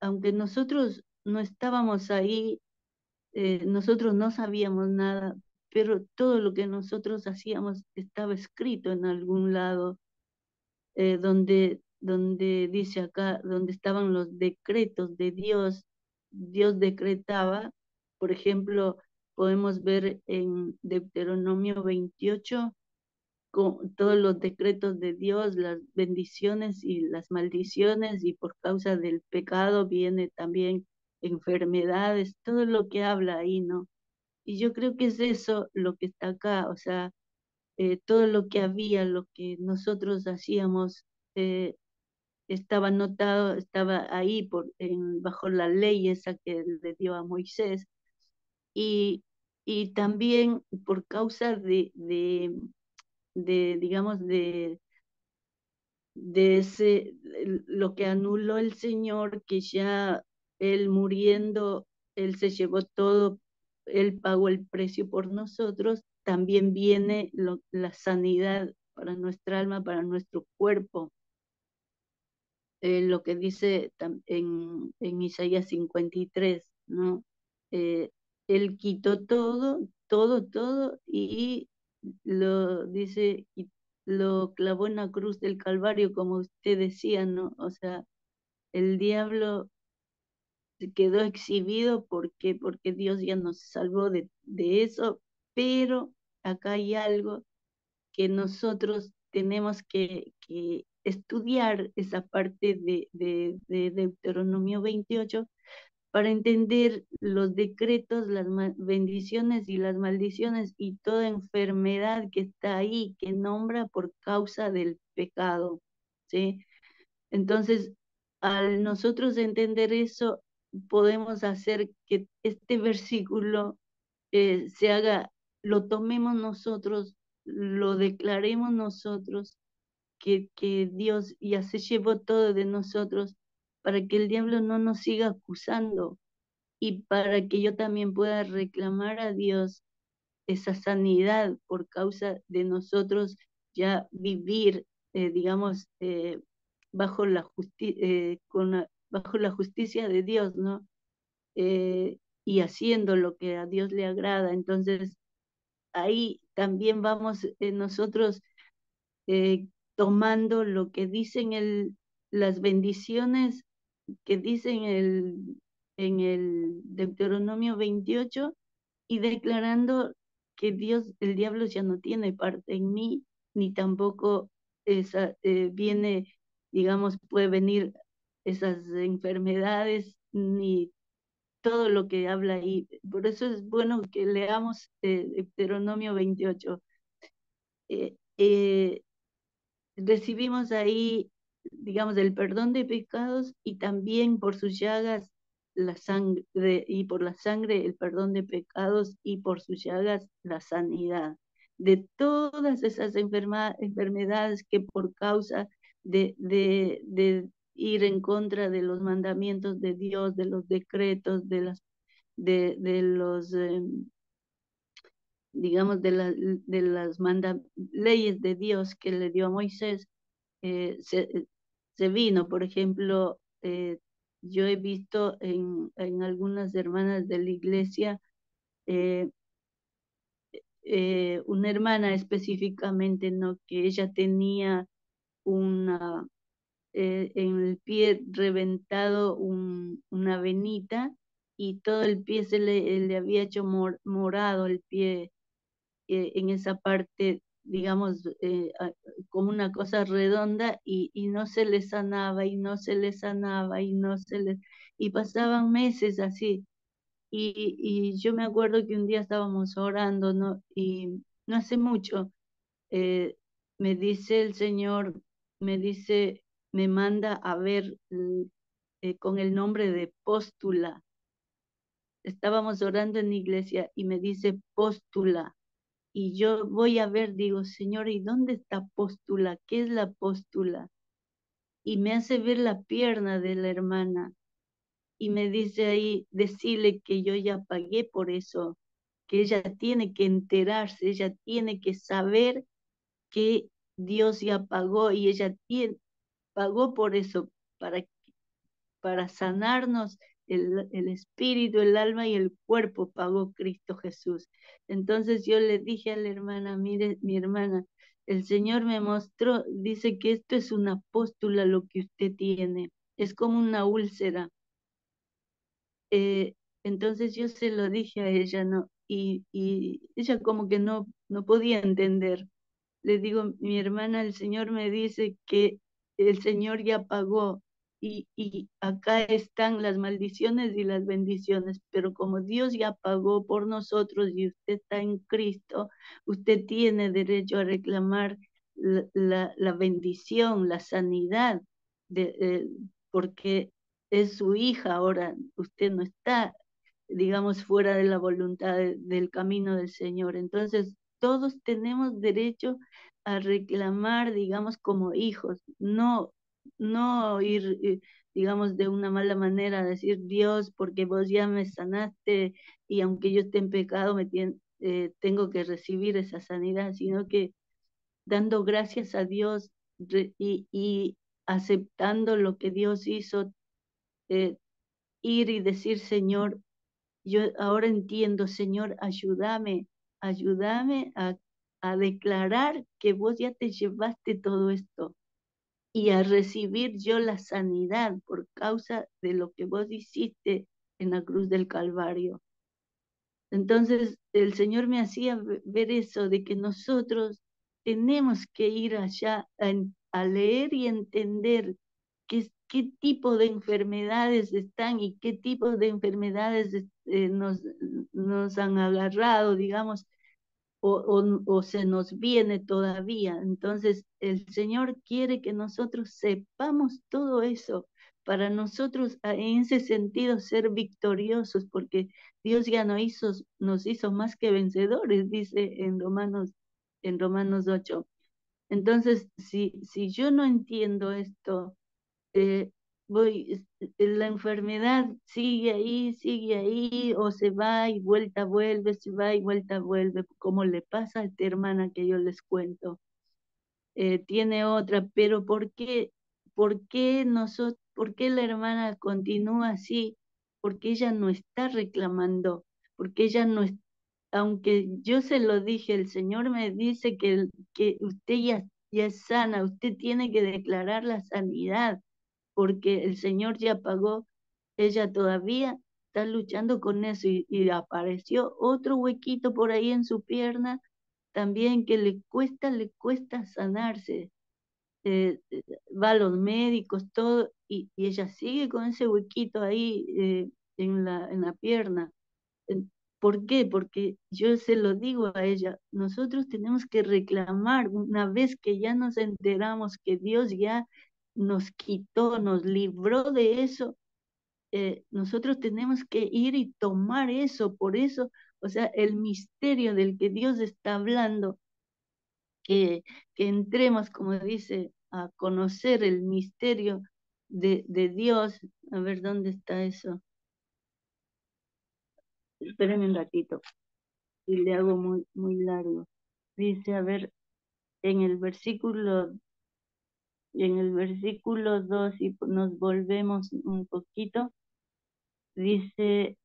aunque nosotros no estábamos ahí, nosotros no sabíamos nada, pero todo lo que nosotros hacíamos estaba escrito en algún lado, donde dice acá, donde estaban los decretos de Dios. Dios decretaba, por ejemplo, podemos ver en Deuteronomio 28, con todos los decretos de Dios, las bendiciones y las maldiciones, y por causa del pecado viene también enfermedades, todo lo que habla ahí, ¿no? Y yo creo que es eso lo que está acá, o sea, todo lo que había, lo que nosotros hacíamos, eh, estaba anotado, estaba ahí bajo la ley esa que le dio a Moisés, y, y también por causa digamos, lo que anuló el Señor, que ya Él muriendo, Él se llevó todo, Él pagó el precio por nosotros, también viene la sanidad para nuestra alma, para nuestro cuerpo. Lo que dice en Isaías 53, ¿no? Eh, Él quitó todo, todo, todo, y lo dice, y lo clavó en la cruz del Calvario, como usted decía, ¿no? O sea, el diablo se quedó exhibido porque Dios ya nos salvó de eso, pero acá hay algo que nosotros tenemos que estudiar, esa parte de Deuteronomio 28, para entender los decretos, las bendiciones y las maldiciones y toda enfermedad que está ahí, que nombra por causa del pecado, ¿sí? Entonces, al nosotros entender eso, podemos hacer que este versículo se haga, lo tomemos nosotros, lo declaremos nosotros, que Dios ya se llevó todo de nosotros, para que el diablo no nos siga acusando, y para que yo también pueda reclamar a Dios esa sanidad por causa de nosotros ya vivir, digamos, bajo la justicia de Dios, ¿no? Y haciendo lo que a Dios le agrada. Entonces, ahí también vamos nosotros eh, tomando lo que dicen las bendiciones que dicen en el Deuteronomio 28, y declarando que Dios, el diablo ya no tiene parte en mí, ni tampoco viene, digamos, puede venir esas enfermedades, ni todo lo que habla ahí. Por eso es bueno que leamos Deuteronomio 28. Eh, eh, Recibimos ahí, digamos, el perdón de pecados, y también por sus llagas la sangre, y por la sangre el perdón de pecados, y por sus llagas la sanidad de todas esas enfermedades que por causa de ir en contra de los mandamientos de Dios, de los decretos, de los digamos, de las leyes de Dios que le dio a Moisés, se vino. Por ejemplo, yo he visto en algunas hermanas de la iglesia, eh, una hermana específicamente, ¿no? Que ella tenía una, en el pie reventado una venita, y todo el pie le había hecho morado el pie, en esa parte, digamos, como una cosa redonda, y no se le sanaba, y no se le sanaba, y pasaban meses así. Y yo me acuerdo que un día estábamos orando, ¿no? Y no hace mucho, eh, me dice el Señor, me dice, me manda a ver con el nombre de póstula. Estábamos orando en la iglesia y me dice póstula. Y yo voy a ver, digo, Señor, ¿y dónde está póstula? ¿Qué es la póstula? Y me hace ver la pierna de la hermana, y me dice ahí, decirle que yo ya pagué por eso, que ella tiene que enterarse, ella tiene que saber que Dios ya pagó, y ella pagó por eso, para sanarnos el espíritu, el alma y el cuerpo, pagó Cristo Jesús. Entonces yo le dije a la hermana, mire, mi hermana, el Señor me mostró, dice que esto es una póstula lo que usted tiene, es como una úlcera. Eh, entonces yo se lo dije a ella, ¿no? Y ella como que no podía entender. le digo, mi hermana, el Señor me dice que el Señor ya pagó y acá están las maldiciones y las bendiciones, pero como Dios ya pagó por nosotros y usted está en Cristo, usted tiene derecho a reclamar la bendición, la sanidad, de, porque es su hija ahora, usted no está, digamos, fuera de la voluntad del camino del Señor. Entonces, todos tenemos derecho a reclamar, digamos, como hijos, no ir, digamos, de una mala manera a decir, Dios, porque vos ya me sanaste y aunque yo esté en pecado, tengo que recibir esa sanidad, sino que dando gracias a Dios y aceptando lo que Dios hizo, eh, ir y decir, Señor, yo ahora entiendo, Señor, ayúdame a declarar que vos ya te llevaste todo esto y a recibir yo la sanidad por causa de lo que vos hiciste en la cruz del Calvario. Entonces el Señor me hacía ver eso, de que nosotros tenemos que ir allá a leer y entender qué tipo de enfermedades están y qué tipo de enfermedades nos han agarrado, digamos, o se nos viene todavía. Entonces, el Señor quiere que nosotros sepamos todo eso para nosotros en ese sentido ser victoriosos, porque Dios ya nos hizo más que vencedores, dice en Romanos 8. Entonces, si yo no entiendo esto, eh, la enfermedad sigue ahí, o se va y vuelta vuelve, se va y vuelta vuelve, como le pasa a esta hermana que yo les cuento. Tiene otra, pero por qué la hermana continúa así? Porque ella no está reclamando, porque ella no es, aunque yo se lo dije, el Señor me dice que usted ya es sana, usted tiene que declarar la sanidad porque el Señor ya pagó, ella todavía está luchando con eso y apareció otro huequito por ahí en su pierna también que le cuesta sanarse. Va a los médicos, todo, y ella sigue con ese huequito ahí en la pierna. Eh, ¿Por qué? Porque yo se lo digo a ella, nosotros tenemos que reclamar una vez que ya nos enteramos que Dios ya nos quitó, nos libró de eso, nosotros tenemos que ir y tomar eso, por eso, o sea, el misterio del que Dios está hablando, que entremos, como dice, a conocer el misterio de Dios. A ver, ¿dónde está eso? Espérenme un ratito y le hago muy largo. Dice, a ver, en el versículo, en el versículo 2 y nos volvemos un poquito, dice,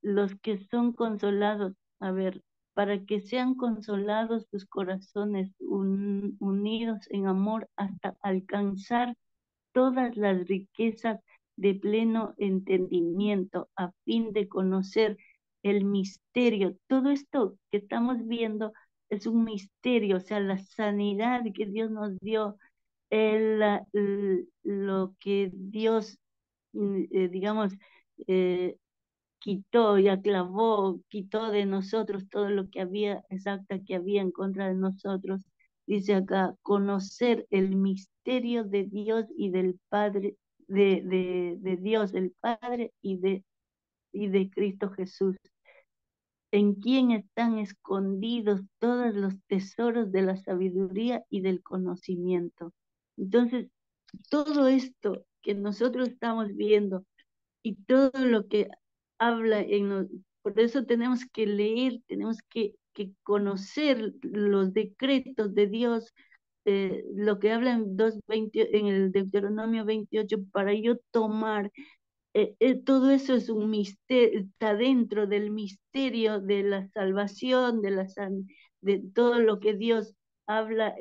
los que son consolados, a ver, para que sean consolados sus corazones unidos en amor hasta alcanzar todas las riquezas de pleno entendimiento a fin de conocer el misterio. Todo esto que estamos viendo es un misterio, o sea, la sanidad que Dios nos dio, lo que Dios, digamos, eh, quitó y aclavó, quitó de nosotros todo lo que había, exacta que había en contra de nosotros. Dice acá, conocer el misterio de Dios y del Padre, de Dios, el Padre y de Cristo Jesús, en quien están escondidos todos los tesoros de la sabiduría y del conocimiento. Entonces, todo esto que nosotros estamos viendo, y todo lo que habla por eso tenemos que leer, tenemos que conocer los decretos de Dios, lo que habla en el Deuteronomio 28, para yo tomar, todo eso es un misterio, está dentro del misterio de la salvación, de todo lo que Dios habla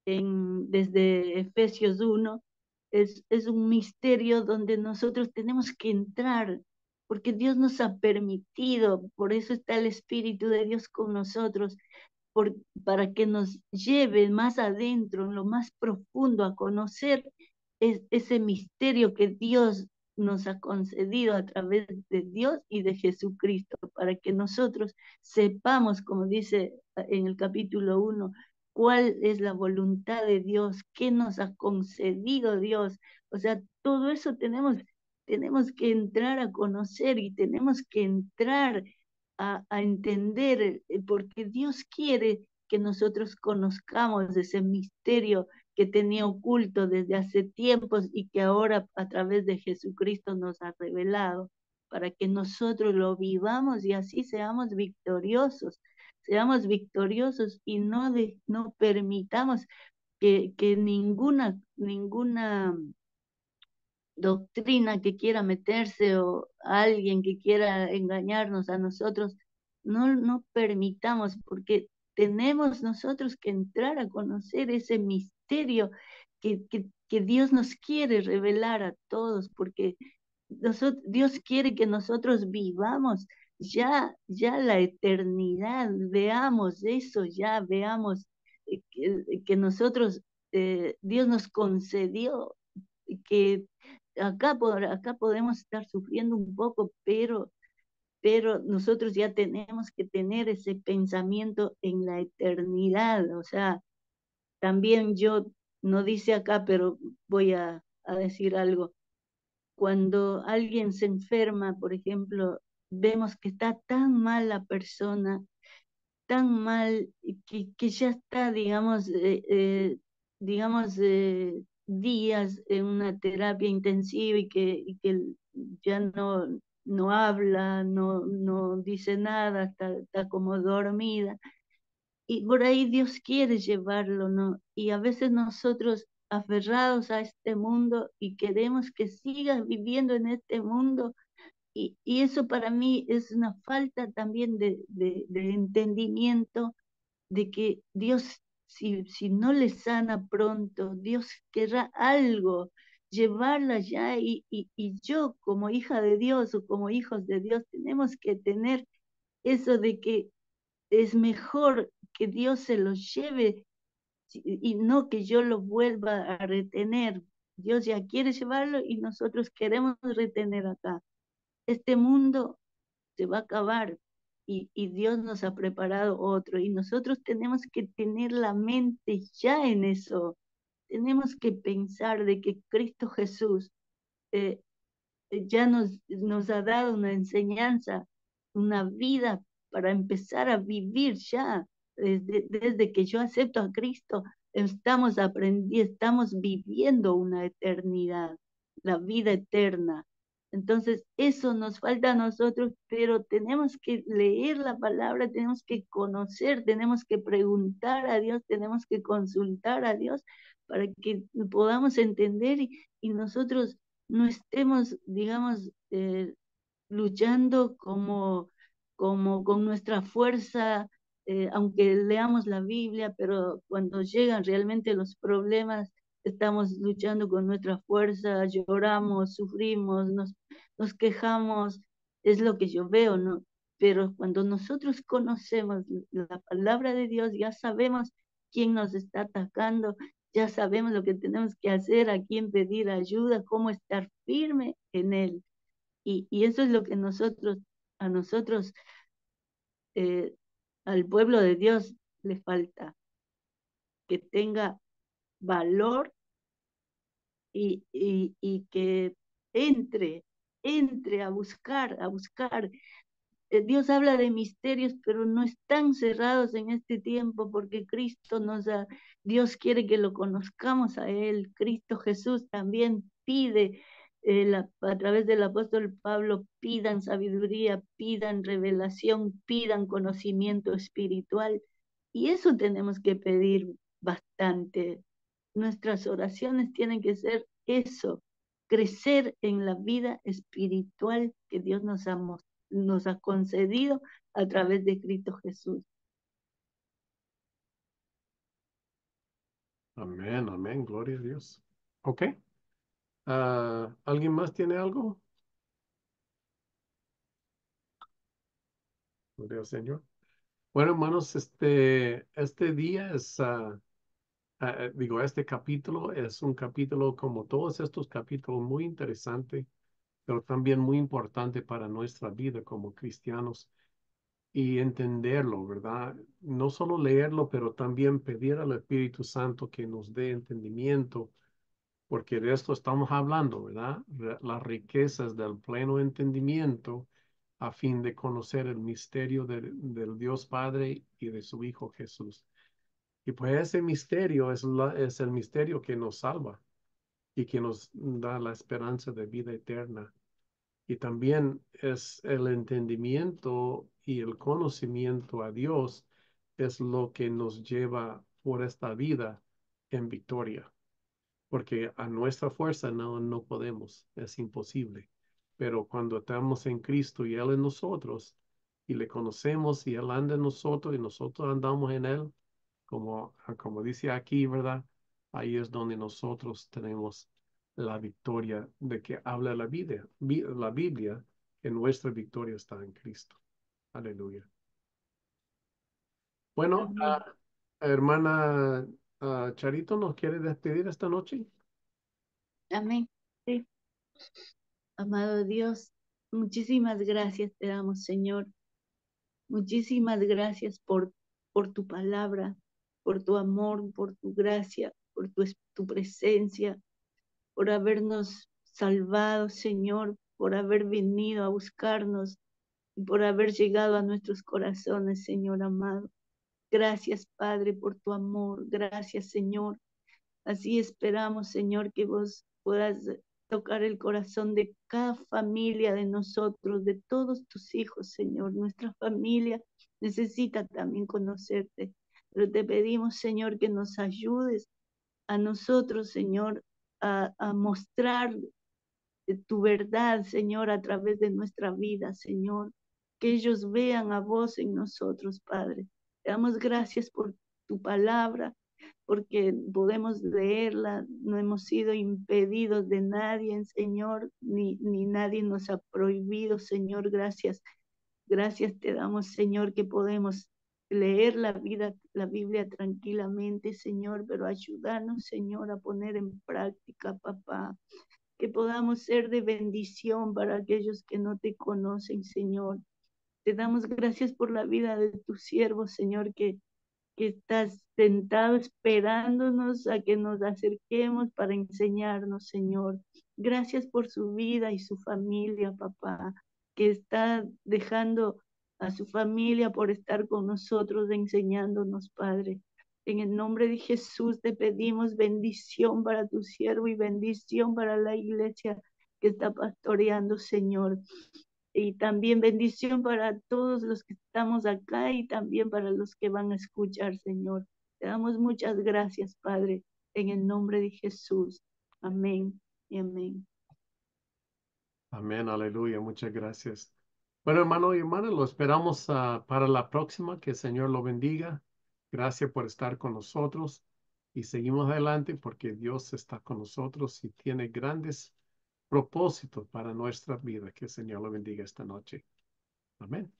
desde Efesios 1, es un misterio donde nosotros tenemos que entrar, porque Dios nos ha permitido, por eso está el Espíritu de Dios con nosotros, para que nos lleve más adentro, en lo más profundo, a conocer ese misterio que Dios nos ha concedido a través de Dios y de Jesucristo, para que nosotros sepamos, como dice en el capítulo 1, cuál es la voluntad de Dios, qué nos ha concedido Dios. O sea, todo eso tenemos que entrar a conocer y tenemos que entrar a entender, porque Dios quiere que nosotros conozcamos ese misterio que tenía oculto desde hace tiempos y que ahora a través de Jesucristo nos ha revelado, para que nosotros lo vivamos y así seamos victoriosos y no permitamos que ninguna doctrina que quiera meterse o alguien que quiera engañarnos a nosotros, no permitamos, porque tenemos nosotros que entrar a conocer ese misterio que Dios nos quiere revelar a todos, porque Dios quiere que nosotros vivamos ya la eternidad, veamos eso, ya veamos que nosotros, Dios nos concedió que acá podemos estar sufriendo un poco, pero nosotros ya tenemos que tener ese pensamiento en la eternidad. O sea, también yo, no dice acá, pero voy a decir algo. Cuando alguien se enferma, por ejemplo, vemos que está tan mal la persona, tan mal que ya está, días en una terapia intensiva y que ya no habla, no dice nada, está como dormida. Y por ahí Dios quiere llevarlo, ¿no? Y a veces nosotros aferrados a este mundo y queremos que siga viviendo en este mundo, y eso para mí es una falta también de entendimiento de que Dios, si no le sana pronto, Dios querrá algo, llevarla ya, y yo como hija de Dios o como hijos de Dios tenemos que tener eso de que es mejor que Dios se los lleve y no que yo lo vuelva a retener. Dios ya quiere llevarlo y nosotros queremos retener acá. Este mundo se va a acabar y Dios nos ha preparado otro y nosotros tenemos que tener la mente ya en eso. Tenemos que pensar de que Cristo Jesús eh, ya nos ha dado una enseñanza, una vida para empezar a vivir ya. Desde que yo acepto a Cristo, estamos aprendiendo, estamos viviendo una eternidad, la vida eterna. Entonces, eso nos falta a nosotros, pero tenemos que leer la palabra, tenemos que conocer, tenemos que preguntar a Dios, tenemos que consultar a Dios para que podamos entender y nosotros no estemos, luchando como con nuestra fuerza, aunque leamos la Biblia, pero cuando llegan realmente los problemas, estamos luchando con nuestra fuerza, lloramos, sufrimos, nos quejamos, es lo que yo veo, ¿no? Pero cuando nosotros conocemos la palabra de Dios, ya sabemos quién nos está atacando, ya sabemos lo que tenemos que hacer, a quién pedir ayuda, cómo estar firme en Él. Y eso es lo que a nosotros, eh, al pueblo de Dios, le falta, que tenga valor y que entre a buscar. Dios habla de misterios, pero no están cerrados en este tiempo porque Dios quiere que lo conozcamos a Él. Cristo Jesús también pide, a través del apóstol Pablo, pidan sabiduría, pidan revelación, pidan conocimiento espiritual. Y eso tenemos que pedir bastante. Nuestras oraciones tienen que ser eso, crecer en la vida espiritual que Dios nos ha concedido a través de Cristo Jesús. Amén, amén, gloria a Dios. Ok. ¿Alguien más tiene algo? Gloria al Señor. Bueno, hermanos, este día es, digo, este capítulo es un capítulo como todos estos capítulos muy interesante, pero también muy importante para nuestra vida como cristianos y entenderlo, ¿verdad? No solo leerlo, pero también pedir al Espíritu Santo que nos dé entendimiento, porque de esto estamos hablando, ¿verdad? Las riquezas del pleno entendimiento a fin de conocer el misterio del Dios Padre y de su Hijo Jesús. Y pues ese misterio es el misterio que nos salva y que nos da la esperanza de vida eterna. Y también es el entendimiento y el conocimiento a Dios es lo que nos lleva por esta vida en victoria, porque a nuestra fuerza no podemos, es imposible. Pero cuando estamos en Cristo y Él en nosotros, y le conocemos y Él anda en nosotros y nosotros andamos en Él, como dice aquí, ¿verdad? Ahí es donde nosotros tenemos la victoria de que habla la Biblia, que nuestra victoria está en Cristo. Aleluya. Bueno, Amén. hermana Charito, ¿nos quiere despedir esta noche? Amén. Sí. Amado Dios, muchísimas gracias te damos, Señor. Muchísimas gracias por tu palabra, por tu amor, por tu gracia, por tu presencia, por habernos salvado, Señor, por haber venido a buscarnos y por haber llegado a nuestros corazones, Señor amado. Gracias, Padre, por tu amor. Gracias, Señor. Así esperamos, Señor, que vos puedas tocar el corazón de cada familia de nosotros, de todos tus hijos, Señor. Nuestra familia necesita también conocerte, pero te pedimos, Señor, que nos ayudes a nosotros, Señor, a mostrar tu verdad, Señor, a través de nuestra vida, Señor. Que ellos vean a vos en nosotros, Padre. Te damos gracias por tu palabra, porque podemos leerla, no hemos sido impedidos de nadie, Señor, ni nadie nos ha prohibido, Señor, gracias. Gracias te damos, Señor, que podemos leer la Biblia tranquilamente, Señor, pero ayudarnos, Señor, a poner en práctica, papá, que podamos ser de bendición para aquellos que no te conocen, Señor. Te damos gracias por la vida de tu siervo, Señor, que estás sentado esperándonos a que nos acerquemos para enseñarnos, Señor. Gracias por su vida y su familia, papá, que está dejando a su familia por estar con nosotros enseñándonos, Padre. En el nombre de Jesús te pedimos bendición para tu siervo y bendición para la iglesia que está pastoreando, Señor. Y también bendición para todos los que estamos acá y también para los que van a escuchar, Señor. Te damos muchas gracias, Padre, en el nombre de Jesús. Amén y amén. Amén, aleluya, muchas gracias. Bueno, hermano y hermana, lo esperamos para la próxima. Que el Señor lo bendiga. Gracias por estar con nosotros y seguimos adelante porque Dios está con nosotros y tiene grandes propósitos para nuestra vida. Que el Señor lo bendiga esta noche. Amén.